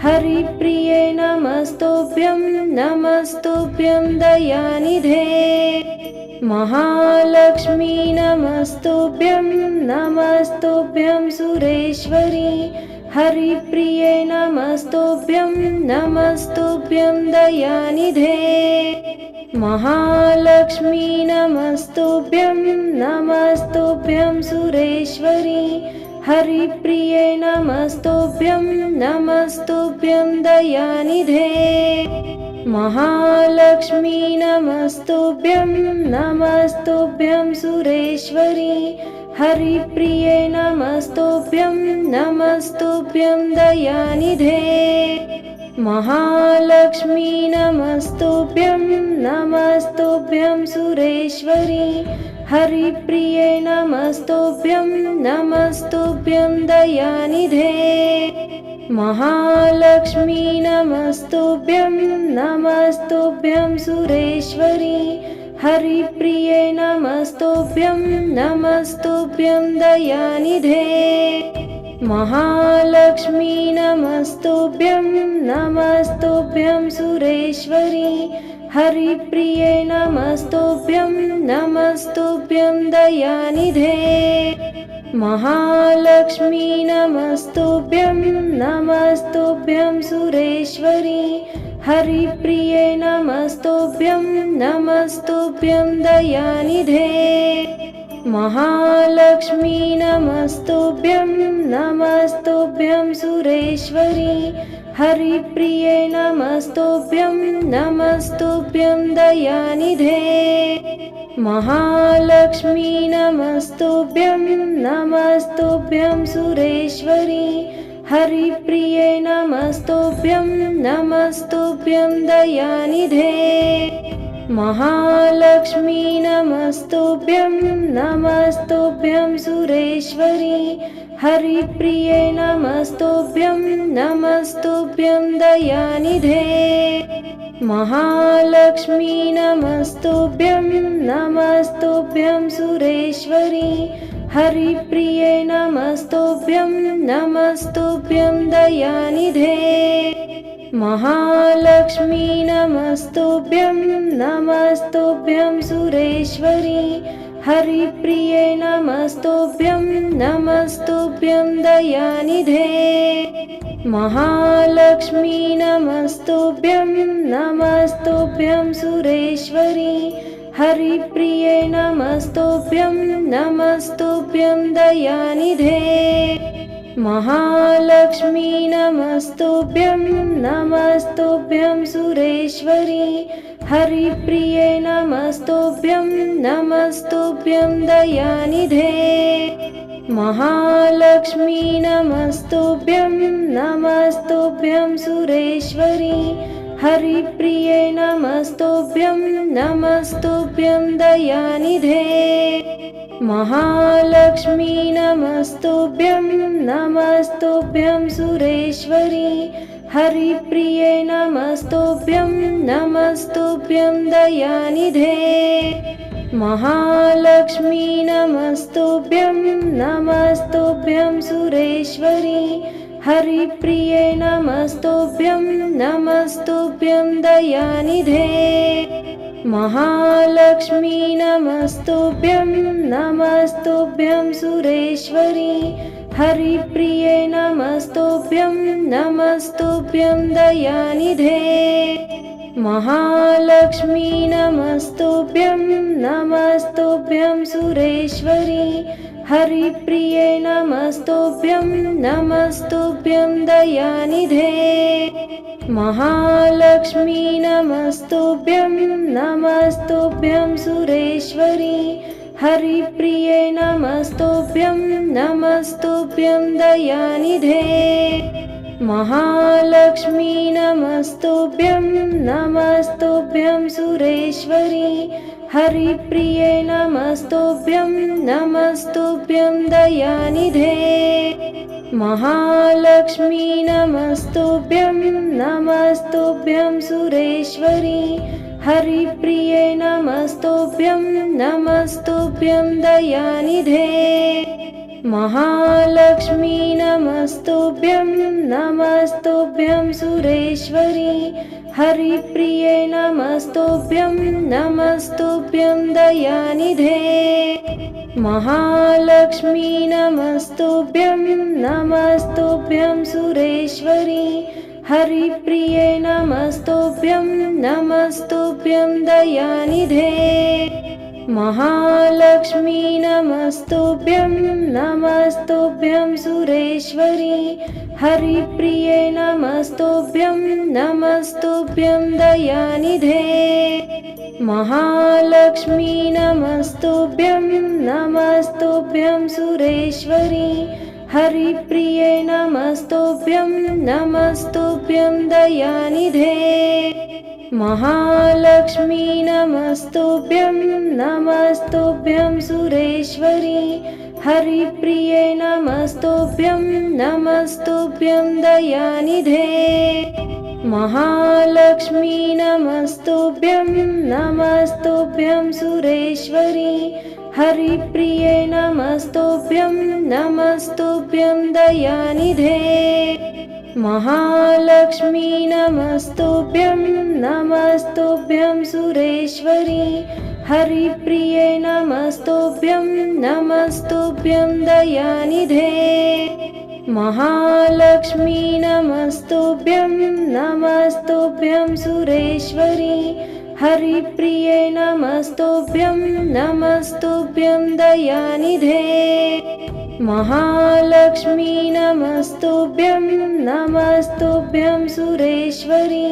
S1: हरिप्रिये नमस्तुभ्यं नमस्तुभ्यं दयानिधे महालक्ष्मी नमस्तुभ्यं नमस्तुभ्यं सुरेश्वरी हरिप्रिये नमस्तुभ्यं नमस्तुभ्यं दयानिधे महालक्ष्मी नमस्तुभ्यं नमस्तुभ्यं सुरेश्वरी हरिप्रिये नमस्तुभ्यं नमस्तुभ्यं दयानिधे महालक्ष्मी नमस्तुभ्यं नमस्तुभ्यं सुरेश्वरी हरिप्रिये नमस्तुभ्यं नमस्तुभ्यं दयानिधे महालक्ष्मी नमस्तुभ्यं नमस्तुभ्यं सुरेश्वरी हरिप्रिये नमस्तुभ्यं नमस्तुभ्यं दयानिधे महालक्ष्मी नमस्तुभ्यं नमस्तुभ्यं सुरेश्वरी हरिप्रिये नमस्तुभ्यं नमस्तुभ्यं दयानिधे महालक्ष्मी नमस्तुभ्यं नमस्तुभ्यं सुरेश्वरी हरिप्रिये नमस्तुभ्यं नमस्तुभ्यं दयानिधे महालक्ष्मी नमस्तुभ्यं नमस्तुभ्यं सुरेश्वरी हरिप्रिये नमस्तुभ्यं नमस्तुभ्यं दयानिधे महालक्ष्मी नमस्तुभ्यं नमस्तुभ्यं सुरेश्वरी हरिप्रिये नमस्तुभ्यं नमस्तुभ्यं दयानिधे महालक्ष्मी नमस्तुभ्यं नमस्तुभ्यं सुरेश्वरी हरिप्रिये नमस्तुभ्यं नमस्तुभ्यं दयानिधे महालक्ष्मी नमस्तुभ्यं नमस्तुभ्यं सुरेश्वरी हरिप्रिये नमस्तुभ्यं नमस्तुभ्यं दयानिधे महालक्ष्मी नमस्तुभ्यं नमस्तुभ्यं सुरेश्वरी हरिप्रिये नमस्तुभ्यं नमस्तुभ्यं दयानिधे महालक्ष्मी नमस्तुभ्यं नमस्तुभ्यं सुरेश्वरी हरिप्रिये नमस्तुभ्यं नमस्तुभ्यं दयानिधे महालक्ष्मी नमस्तुभ्यं नमस्तुभ्यं सुरेश्वरी हरिप्रिये नमस्तुभ्यं नमस्तुभ्यं दयानिधे महालक्ष्मी नमस्तुभ्यं नमस्तुभ्यं सुरेश्वरी हरिप्रिये नमस्तुभ्यं नमस्तुभ्यं दयानिधे महालक्ष्मी नमस्तुभ्यं नमस्तुभ्यं सुरेश्वरी हरिप्रिये नमस्तुभ्यं नमस्तुभ्यं दयानिधे महालक्ष्मी नमस्तुभ्यं नमस्तुभ्यं सुरेश्वरी हरिप्रिये नमस्तुभ्यं नमस्तुभ्यं दयानिधे महालक्ष्मी नमस्तुभ्यं नमस्तुभ्यं सुरेश्वरी हरिप्रिये नमस्तुभ्यं नमस्तुभ्यं दयानिधे महालक्ष्मी नमस्तुभ्यं नमस्तुभ्यं सुरेश्वरी हरिप्रिये नमस्तुभ्यं नमस्तुभ्यं दयानिधे महालक्ष्मी नमस्तुभ्यं नमस्तुभ्यं सुरेश्वरी हरिप्रिये नमस्तुभ्यं नमस्तुभ्यं दयानिधे महालक्ष्मी नमस्तुभ्यं नमस्तुभ्यं सुरेश्वरी हरिप्रिये नमस्तुभ्यं नमस्तुभ्यं दयानिधे महालक्ष्मी नमस्तुभ्यं नमस्तुभ्यं सुरेश्वरी हरिप्रिये नमस्तुभ्यं नमस्तुभ्यं दयानिधे महालक्ष्मी नमस्तुभ्यं नमस्तुभ्यं सुरेश्वरी हरिप्रिये नमस्तुभ्यं नमस्तुभ्यं दयानिधे महालक्ष्मी नमस्तुभ्यं नमस्तुभ्यं सुरेश्वरी हरिप्रिये नमस्तुभ्यं नमस्तुभ्यं दयानिधे महालक्ष्मी नमस्तुभ्यं नमस्तुभ्यं सुरेश्वरी हरिप्रिये नमस्तुभ्यं नमस्तुभ्यं दयानिधे महालक्ष्मी नमस्तुभ्यं नमस्तुभ्यं सुरेश्वरी हरिप्रिये नमस्तुभ्यं नमस्तुभ्यं दयानिधे महालक्ष्मी नमस्तुभ्यं नमस्तुभ्यं सुरेश्वरी हरिप्रिये नमस्तुभ्यं नमस्तुभ्यं दयानिधे महालक्ष्मी नमस्तुभ्यं नमस्तुभ्यं सुरेश्वरी हरिप्रिये नमस्तुभ्यं नमस्तुभ्यं दयानिधे महालक्ष्मी नमस्तुभ्यं नमस्तुभ्यं सुरेश्वरी हरिप्रिये नमस्तुभ्यं नमस्तुभ्यं दयानिधे महालक्ष्मी नमस्तुभ्यं नमस्तुभ्यं सुरेश्वरी हरिप्रिये नमस्तुभ्यं नमस्तुभ्यं दयानिधे महालक्ष्मी नमस्तुभ्यं नमस्तुभ्यं सुरेश्वरी हरिप्रिये नमस्तुभ्यं नमस्तुभ्यं दयानिधे महालक्ष्मी नमस्तुभ्यं नमस्तुभ्यं सुरेश्वरी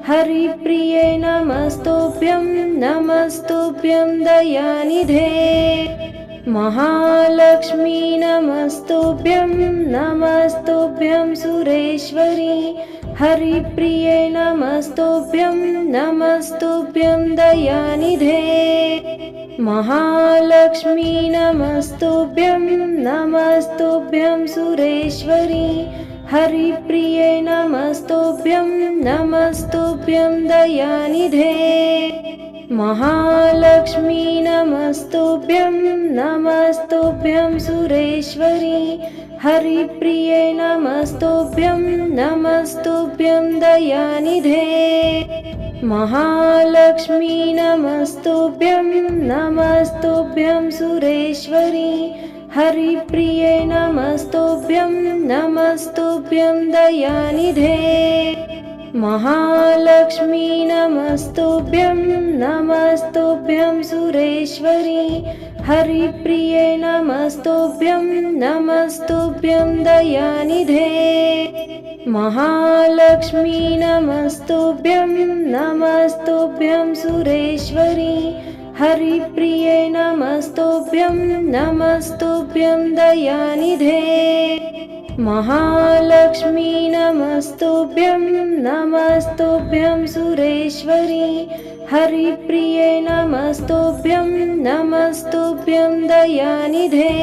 S1: हरिप्रिये नमस्तुभ्यं नमस्तुभ्यं दयानिधे महालक्ष्मी नमस्तुभ्यं नमस्तुभ्यं सुरेश्वरी हरिप्रिये नमस्तुभ्यं नमस्तुभ्यं दयानिधे महालक्ष्मी नमस्तुभ्यं नमस्तुभ्यं सुरेश्वरी हरिप्रिये नमस्तुभ्यं नमस्तुभ्यं दयानिधे महालक्ष्मी नमस्तुभ्यं नमस्तुभ्यं सुरेश्वरी हरिप्रिये नमस्तुभ्यं नमस्तुभ्यं दयानिधे महालक्ष्मी नमस्तुभ्यं नमस्तुभ्यं सुरेश्वरी हरिप्रिये नमस्तुभ्यं नमस्तुभ्यं दयानिधे महालक्ष्मी नमस्तुभ्यं नमस्तुभ्यं सुरेश्वरी हरिप्रिये नमस्तुभ्यं नमस्तुभ्यं दयानिधे महालक्ष्मी नमस्तुभ्यं नमस्तुभ्यं सुरेश्वरी हरिप्रिये नमस्तुभ्यं नमस्तुभ्यं दयानिधे महालक्ष्मी नमस्तुभ्यं नमस्तुभ्यं सुरेश्वरी हरिप्रिये नमस्तुभ्यं नमस्तुभ्यं दयानिधे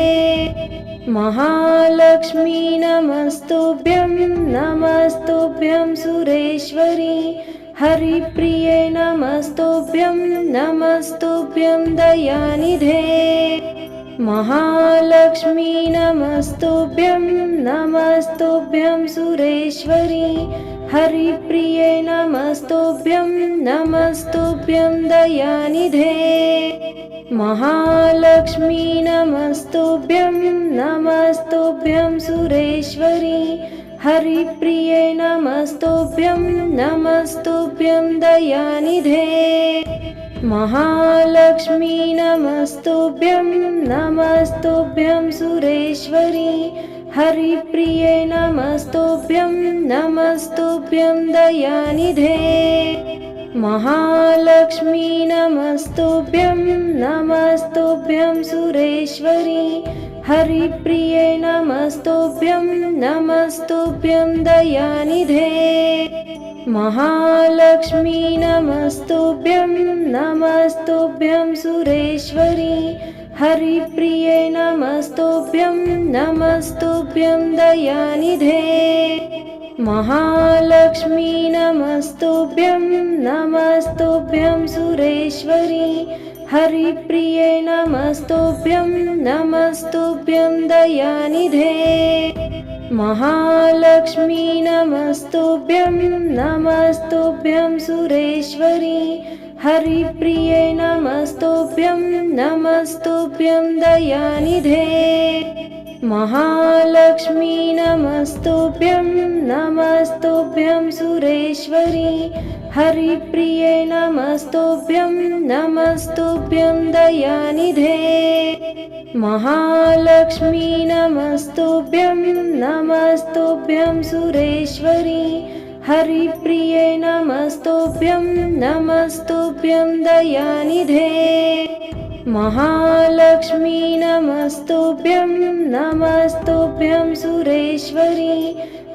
S1: महालक्ष्मी नमस्तुभ्यं नमस्तुभ्यं सुरेश्वरी हरिप्रिये नमस्तुभ्यं नमस्तुभ्यं दयानिधे महालक्ष्मी नमस्तुभ्यं नमस्तुभ्यं सुरेश्वरी हरिप्रिये नमस्तुभ्यं नमस्तुभ्यं दयानिधे महालक्ष्मी नमस्तुभ्यं नमस्तुभ्यं सुरेश्वरी हरिप्रिये नमस्तुभ्यं नमस्तुभ्यं दयानिधे महालक्ष्मी नमस्तुभ्यं नमस्तुभ्यं सुरेश्वरी हरिप्रिये नमस्तुभ्यं नमस्तुभ्यं दयानिधे महालक्ष्मी नमस्तुभ्यं नमस्तुभ्यं सुरेश्वरी हरिप्रिये नमस्तुभ्यं नमस्तुभ्यं दयानिधे महालक्ष्मी नमस्तुभ्यं नमस्तुभ्यं सुरेश्वरी हरिप्रिये नमस्तुभ्यं नमस्तुभ्यं दयानिधे। महालक्ष्मी नमस्तुभ्यं नमस्तुभ्यं सुरेश्वरी। हरिप्रिये नमस्तुभ्यं नमस्तुभ्यं दयानिधे। महालक्ष्मी नमस्तुभ्यं नमस्तुभ्यं सुरेश्वरी। हरिप्रिये नमस्तुभ्यं नमस्तुभ्यं दयानिधे। महालक्ष्मी नमस्तुभ्यं नमस्तुभ्यं सुरेश्वरी। हरिप्रिये नमस्तुभ्यं नमस्तुभ्यं दयानिधे। महालक्ष्मी नमस्तुभ्यं नमस्तुभ्यं सुरेश्वरी। हरिप्रिये नमस्तुभ्यं नमस्तुभ्यं दयानिधे। महालक्ष्मी नमस्तुभ्यं नमस्तुभ्यं सुरेश्वरी।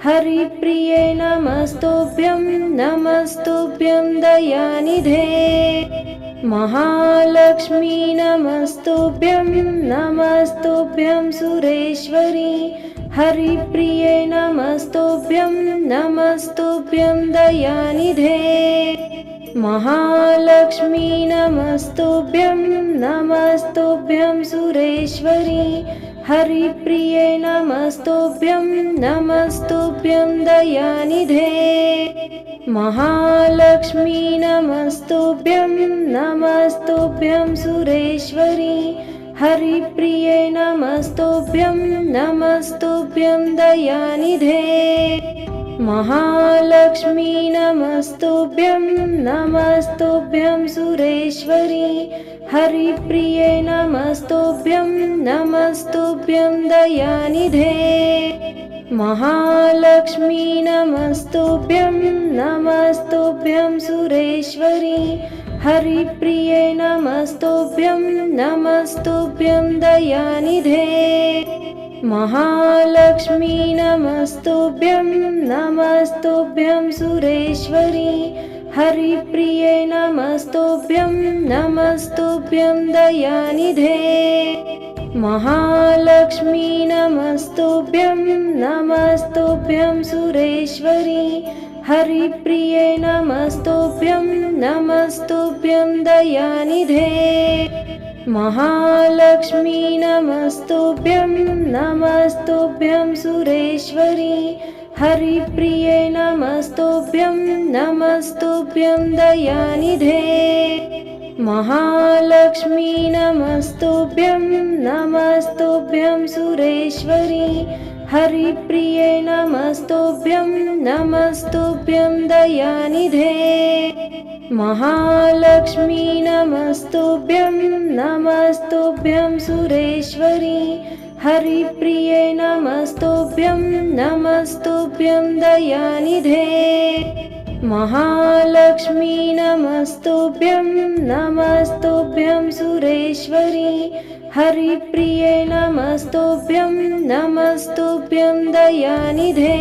S1: हरिप्रिये नमस्तुभ्यं नमस्तुभ्यं दयानिधे। महालक्ष्मी नमस्तुभ्यं नमस्तुभ्यं सुरेश्वरी। हरिप्रिये नमस्तुभ्यं नमस्तुभ्यं दयानिधे। महालक्ष्मी नमस्तुभ्यं नमस्तुभ्यं सुरेश्वरी। हरिप्रिये नमस्तुभ्यं नमस्तुभ्यं दयानिधे। महालक्ष्मी नमस्तुभ्यं नमस्तुभ्यं सुरेश्वरी। हरिप्रिये नमस्तुभ्यं नमस्तुभ्यं दयानिधे। महालक्ष्मी नमस्तुभ्यं नमस्तुभ्यं सुरेश्वरी। हरिप्रिये नमस्तुभ्यं नमस्तुभ्यं दयानिधे। महालक्ष्मी नमस्तुभ्यं नमस्तुभ्यं सुरेश्वरी। हरिप्रिये नमस्तुभ्यं नमस्तुभ्यं दयानिधे। महालक्ष्मी नमस्तुभ्यं नमस्तुभ्यं सुरेश्वरी। हरिप्रिये नमस्तुभ्यं नमस्तुभ्यं दयानिधे। महालक्ष्मी नमस्तुभ्यं नमस्तुभ्यं सुरेश्वरी। हरिप्रिये नमस्तुभ्यं नमस्तुभ्यं दयानिधे। महालक्ष्मी नमस्तुभ्यं नमस्तुभ्यं सुरेश्वरी। हरिप्रिये नमस्तुभ्यं नमस्तुभ्यं दयानिधे। महालक्ष्मी नमस्तुभ्यं नमस्तुभ्यं सुरेश्वरी। हरिप्रिये नमस्तुभ्यं नमस्तुभ्यं दयानिधे। महालक्ष्मी नमस्तुभ्यं नमस्तुभ्यं सुरेश्वरी। हरिप्रिये नमस्तुभ्यं नमस्तुभ्यं दयानिधे। महालक्ष्मी नमस्तुभ्यं नमस्तुभ्यं सुरेश्वरी। हरिप्रिये नमस्तुभ्यं नमस्तुभ्यं दयानिधे।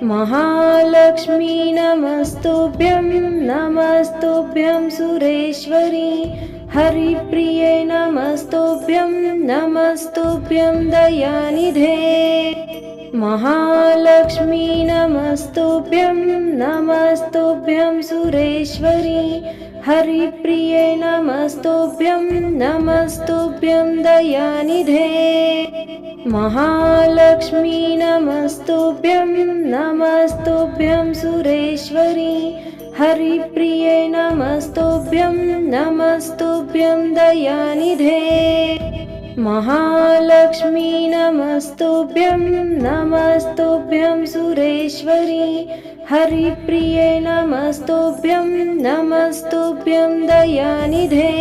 S1: महालक्ष्मी नमस्तुभ्यं नमस्तुभ्यं सुरेश्वरी। हरिप्रिये नमस्तुभ्यं नमस्तुभ्यं दयानिधे। महालक्ष्मी नमस्तुभ्यं नमस्तुभ्यं सुरेश्वरी। हरिप्रिये नमस्तुभ्यं नमस्तुभ्यं दयानिधे। महालक्ष्मी नमस्तुभ्यं नमस्तुभ्यं सुरेश्वरी। हरिप्रिये नमस्तुभ्यं नमस्तुभ्यं दयानिधे। महालक्ष्मी नमस्तुभ्यं नमस्तुभ्यं सुरेश्वरी। हरिप्रिये नमस्तुभ्यं नमस्तुभ्यं दयानिधे।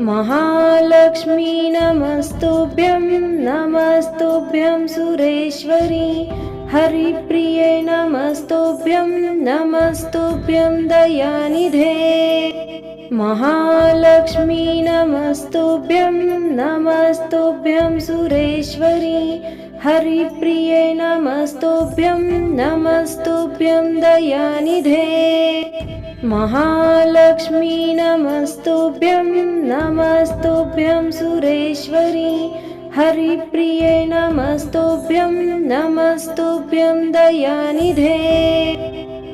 S1: महालक्ष्मी नमस्तुभ्यं नमस्तुभ्यं सुरेश्वरी। हरिप्रिये नमस्तुभ्यं नमस्तुभ्यं दयानिधे। महालक्ष्मी नमस्तुभ्यं नमस्तुभ्यं सुरेश्वरी। हरिप्रिये नमस्तुभ्यं नमस्तुभ्यं दयानिधे। महालक्ष्मी नमस्तुभ्यं नमस्तुभ्यं सुरेश्वरी हरिप्रिये नमस्तुभ्यं नमस्तुभ्यं दयानिधे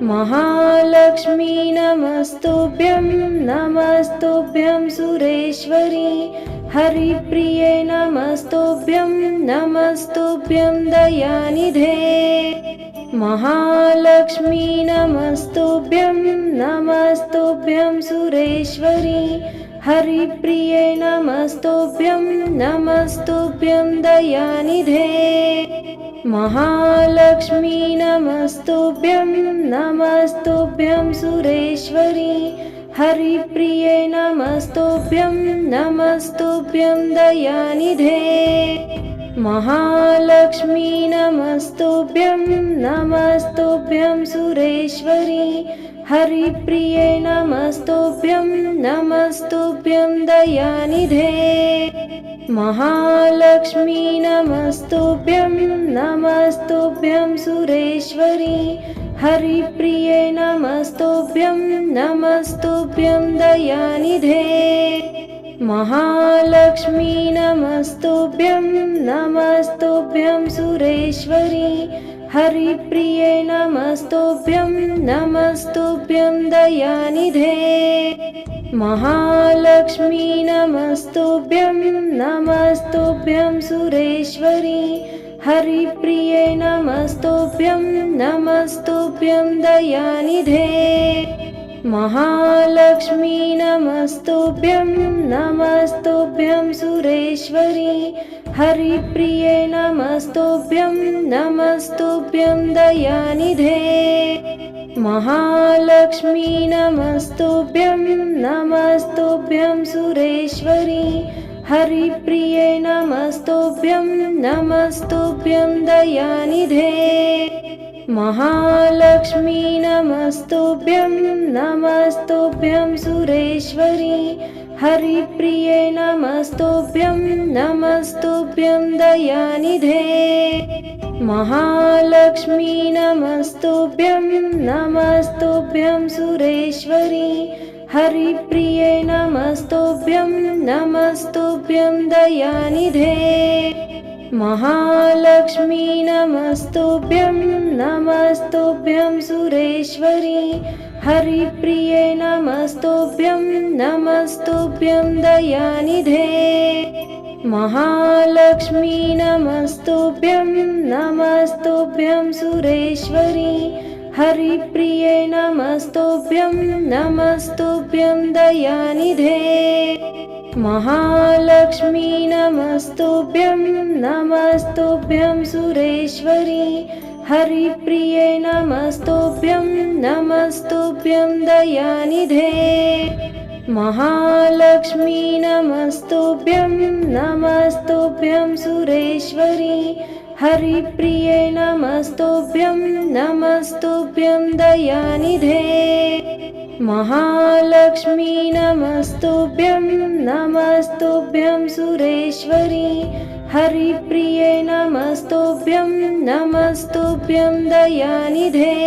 S1: महालक्ष्मी नमस्तुभ्यं नमस्तुभ्यं सुरेश्वरी हरिप्रिये नमस्तुभ्यं नमस्तुभ्यं दयानिधे महालक्ष्मी नमस्तुभ्यं नमस्तुभ्यं सुरेश्वरी हरिप्रिये नमस्तुभ्यं नमस्तुभ्यं दयानिधे महालक्ष्मी नमस्तुभ्यं नमस्तुभ्यं सुरेश्वरी हरिप्रिये नमस्तुभ्यं नमस्तुभ्यं दयानिधे महालक्ष्मी नमस्तुभ्यं नमस्तुभ्यं सुरेश्वरी हरिप्रिये नमस्तुभ्यं नमस्तुभ्यं दयानिधे महालक्ष्मी नमस्तुभ्यं नमस्तुभ्यं सुरेश्वरी हरिप्रिये नमस्तुभ्यं नमस्तुभ्यं दयानिधे महालक्ष्मी नमस्तुभ्यं नमस्तुभ्यं सुरेश्वरी हरिप्रिये नमस्तुभ्यं नमस्तुभ्यं दयानिधे महालक्ष्मी नमस्तुभ्यं नमस्तुभ्यं सुरेश्वरी हरिप्रिये नमस्तुभ्यं नमस्तुभ्यं दयानिधे महालक्ष्मी नमस्तुभ्यं नमस्तुभ्यं सुरेश्वरी हरिप्रिये नमस्तुभ्यं नमस्तुभ्यं दयानिधे महालक्ष्मी नमस्तुभ्यं नमस्तुभ्यं सुरेश्वरी हरिप्रिये नमस्तुभ्यं नमस्तुभ्यं दयानिधे महालक्ष्मी नमस्तुभ्यं नमस्तुभ्यं सुरेश्वरी हरिप्रिये नमस्तुभ्यं नमस्तुभ्यं दयानिधे महालक्ष्मी नमस्तुभ्यं नमस्तुभ्यं सुरेश्वरी हरिप्रिये नमस्तुभ्यं नमस्तुभ्यं दयानिधे महालक्ष्मी नमस्तुभ्यं नमस्तुभ्यं सुरेश्वरी हरिप्रिये नमस्तुभ्यं नमस्तुभ्यं दयानिधे महालक्ष्मी नमस्तुभ्यं नमस्तुभ्यं सुरेश्वरी हरिप्रिये नमस्तुभ्यं नमस्तुभ्यं दयानिधे महालक्ष्मी नमस्तुभ्यं नमस्तुभ्यं सुरेश्वरी हरिप्रिये नमस्तुभ्यं नमस्तुभ्यं दयानिधे महालक्ष्मी नमस्तुभ्यं नमस्तुभ्यं सुरेश्वरी हरिप्रिये नमस्तुभ्यं नमस्तुभ्यं दयानिधे महालक्ष्मी नमस्तुभ्यं नमस्तुभ्यं सुरेश्वरी हरिप्रिये नमस्तुभ्यं नमस्तुभ्यं दयानिधे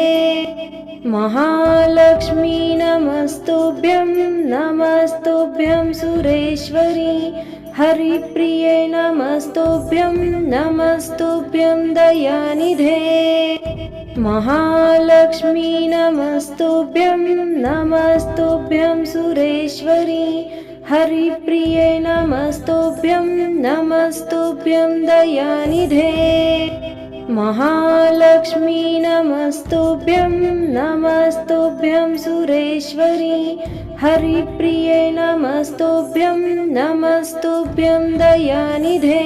S1: महालक्ष्मी नमस्तुभ्यं नमस्तुभ्यं सुरेश्वरी हरिप्रिये नमस्तुभ्यं नमस्तुभ्यं दयानिधे महालक्ष्मी नमस्तुभ्यं नमस्तुभ्यं सुरेश्वरी हरिप्रिये नमस्तुभ्यं नमस्तुभ्यं दयानिधे महालक्ष्मी नमस्तुभ्यं नमस्तुभ्यं सुरेश्वरी हरिप्रिये नमस्तुभ्यं नमस्तुभ्यं दयानिधे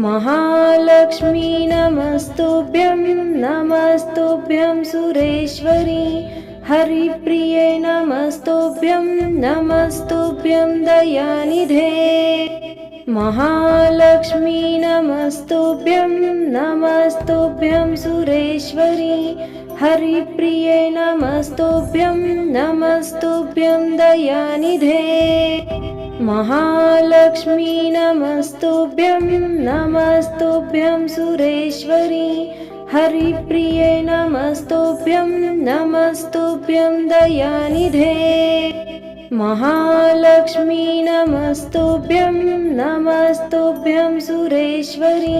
S1: महालक्ष्मी नमस्तुभ्यं नमस्तुभ्यं सुरेश्वरी हरिप्रिये नमस्तुभ्यं नमस्तुभ्यं दयानिधे महालक्ष्मी नमस्तुभ्यं नमस्तुभ्यं सुरेश्वरी हरिप्रिये नमस्तुभ्यं नमस्तुभ्यं दयानिधे महालक्ष्मी नमस्तुभ्यं नमस्तुभ्यं सुरेश्वरी हरिप्रिये नमस्तुभ्यं नमस्तुभ्यं दयानिधे महालक्ष्मी नमस्तुभ्यं नमस्तुभ्यं सुरेश्वरी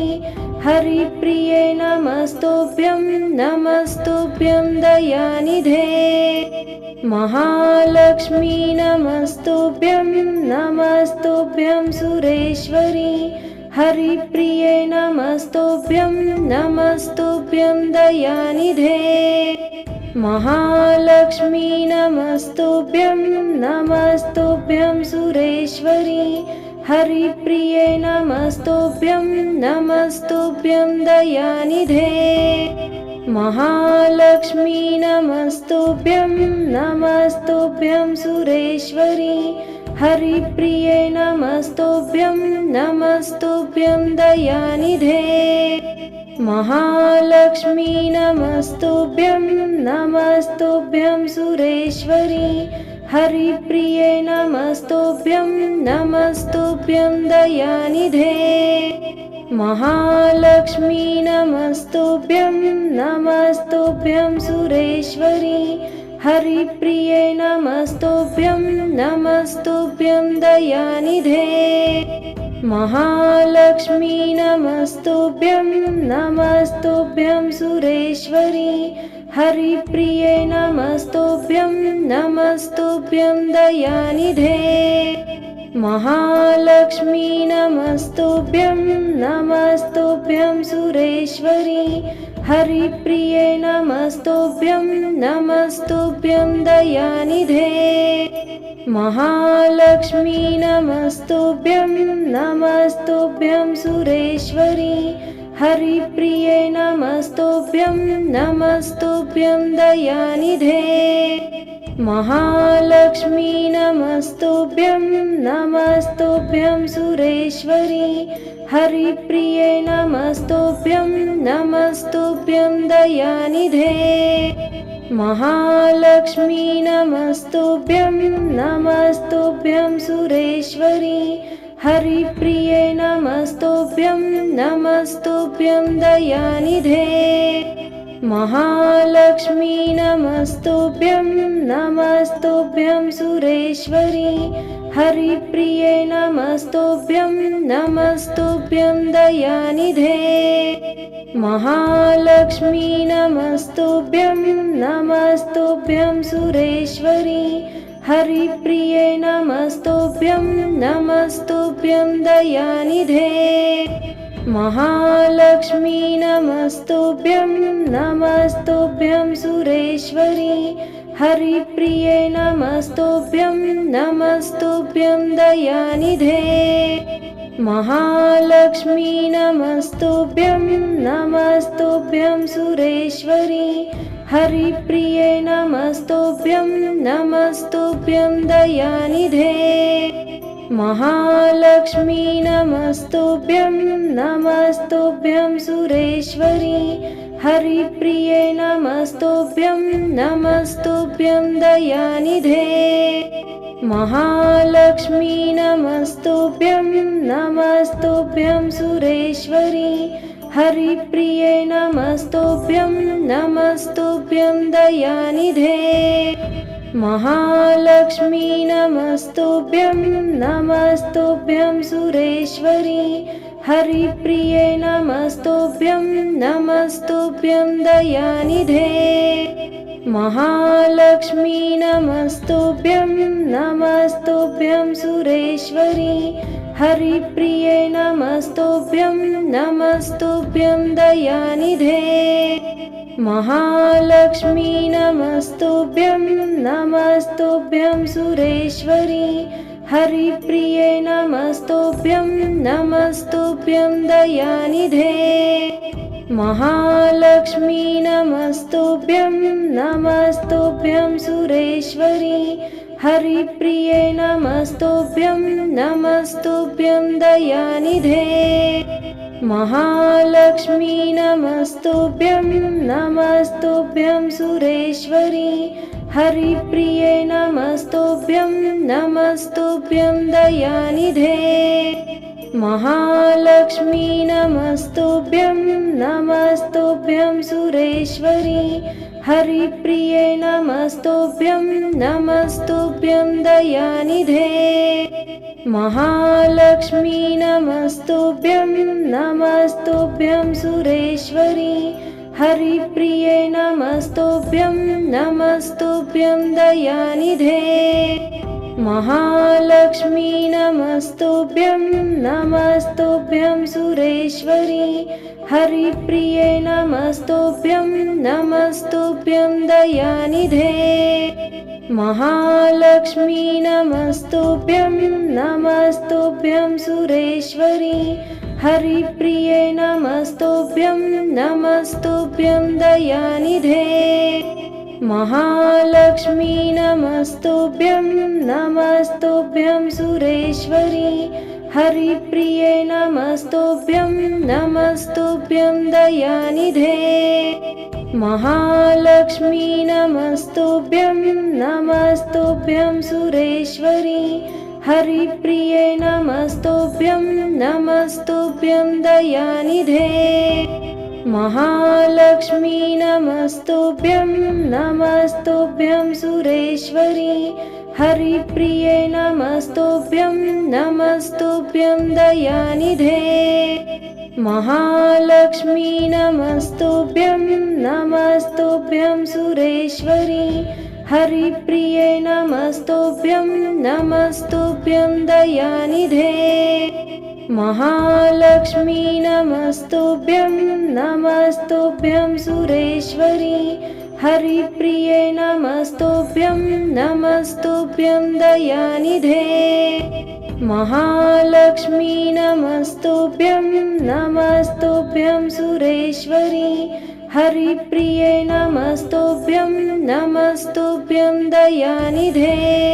S1: हरिप्रिये नमस्तुभ्यं नमस्तुभ्यं दयानिधे महालक्ष्मी नमस्तुभ्यं नमस्तुभ्यं सुरेश्वरी हरिप्रिये नमस्तुभ्यं नमस्तुभ्यं दयानिधे महालक्ष्मी नमस्तुभ्यं नमस्तुभ्यं सुरेश्वरी हरिप्रिये नमस्तुभ्यं नमस्तुभ्यं दयानिधे महालक्ष्मी नमस्तुभ्यं नमस्तुभ्यं सुरेश्वरी हरिप्रिये नमस्तुभ्यं नमस्तुभ्यं दयानिधे महालक्ष्मी नमस्तुभ्यं नमस्तुभ्यं सुरेश्वरी हरिप्रिये नमस्तुभ्यं नमस्तुभ्यं दयानिधे महालक्ष्मी नमस्तुभ्यं नमस्तुभ्यं सुरेश्वरी हरिप्रिये नमस्तुभ्यं नमस्तुभ्यं दयानिधे महालक्ष्मी नमस्तुभ्यं नमस्तुभ्यं सुरेश्वरी हरिप्रिये नमस्तुभ्यं नमस्तुभ्यं दयानिधे महालक्ष्मी नमस्तुभ्यं नमस्तुभ्यं सुरेश्वरी हरिप्रिये नमस्तुभ्यं नमस्तुभ्यं दयानिधे महालक्ष्मी नमस्तुभ्यं नमस्तुभ्यं सुरेश्वरी हरिप्रिये नमस्तुभ्यं नमस्तुभ्यं दयानिधे महालक्ष्मी नमस्तुभ्यं नमस्तुभ्यं सुरेश्वरी हरिप्रिये नमस्तुभ्यं नमस्तुभ्यं दयानिधे महालक्ष्मी नमस्तुभ्यं नमस्तुभ्यं सुरेश्वरी हरिप्रिये नमस्तुभ्यं नमस्तुभ्यं दयानिधे महालक्ष्मी नमस्तुभ्यं नमस्तुभ्यं सुरेश्वरी हरिप्रिये नमस्तुभ्यं नमस्तुभ्यं दयानिधे महालक्ष्मी नमस्तुभ्यं नमस्तुभ्यं सुरेश्वरी हरिप्रिये नमस्तुभ्यं नमस्तुभ्यं दयानिधे महालक्ष्मी नमस्तुभ्यं नमस्तुभ्यं सुरेश्वरी हरिप्रिये नमस्तुभ्यं नमस्तुभ्यं दयानिधे महालक्ष्मी नमस्तुभ्यं नमस्तुभ्यं सुरेश्वरी हरिप्रिये नमस्तुभ्यं नमस्तुभ्यं दयानिधे महालक्ष्मी नमस्तुभ्यं नमस्तुभ्यं सुरेश्वरी हरिप्रिये नमस्तुभ्यं नमस्तुभ्यं दयानिधे महालक्ष्मी नमस्तुभ्यं नमस्तुभ्यं सुरेश्वरी हरिप्रिये नमस्तुभ्यं नमस्तुभ्यं दयानिधे महालक्ष्मी नमस्तुभ्यं नमस्तुभ्यं सुरेश्वरी हरिप्रिये नमस्तुभ्यं नमस्तुभ्यं दयानिधे महालक्ष्मी नमस्तुभ्यं नमस्तुभ्यं सुरेश्वरी हरिप्रिये नमस्तुभ्यं नमस्तुभ्यं दयानिधे महालक्ष्मी नमस्तुभ्यं नमस्तुभ्यं सुरेश्वरी हरिप्रिये नमस्तुभ्यं नमस्तुभ्यं दयानिधे महालक्ष्मी नमस्तुभ्यं नमस्तुभ्यं सुरेश्वरी हरिप्रिये नमस्तुभ्यं नमस्तुभ्यं दयानिधे महालक्ष्मी नमस्तुभ्यं नमस्तुभ्यं सुरेश्वरी हरिप्रिये नमस्तुभ्यं नमस्तुभ्यं दयानिधे महालक्ष्मी नमस्तुभ्यं नमस्तुभ्यं सुरेश्वरी हरिप्रिये नमस्तुभ्यं नमस्तुभ्यं दयानिधे महालक्ष्मी नमस्तुभ्यं नमस्तुभ्यं सुरेश्वरी हरिप्रिये नमस्तुभ्यं नमस्तुभ्यं दयानिधे महालक्ष्मी नमस्तुभ्यं नमस्तुभ्यं सुरेश्वरी हरिप्रिये नमस्तुभ्यं नमस्तुभ्यं दयानिधे महालक्ष्मी नमस्तुभ्यं नमस्तुभ्यं सुरेश्वरी हरिप्रिये नमस्तुभ्यं नमस्तुभ्यं दयानिधे महालक्ष्मी नमस्तुभ्यं नमस्तुभ्यं सुरेश्वरी हरिप्रिये नमस्तुभ्यं नमस्तुभ्यं दयानिधे महालक्ष्मी नमस्तुभ्यं नमस्तुभ्यं सुरेश्वरी हरिप्रिये नमस्तुभ्यं नमस्तुभ्यं दयानिधे महालक्ष्मी नमस्तुभ्यं नमस्तुभ्यं सुरेश्वरी हरिप्रिये नमस्तुभ्यं नमस्तुभ्यं दयानिधे महालक्ष्मी नमस्तुभ्यं नमस्तुभ्यं सुरेश्वरी हरिप्रिये नमस्तुभ्यं नमस्तुभ्यं दयानिधे महालक्ष्मी नमस्तुभ्यं नमस्तुभ्यं सुरेश्वरी हरिप्रिये नमस्तुभ्यं नमस्तुभ्यं दयानिधे महालक्ष्मी नमस्तुभ्यं नमस्तुभ्यं सुरेश्वरी हरिप्रिये नमस्तुभ्यं नमस्तुभ्यं दयानिधे।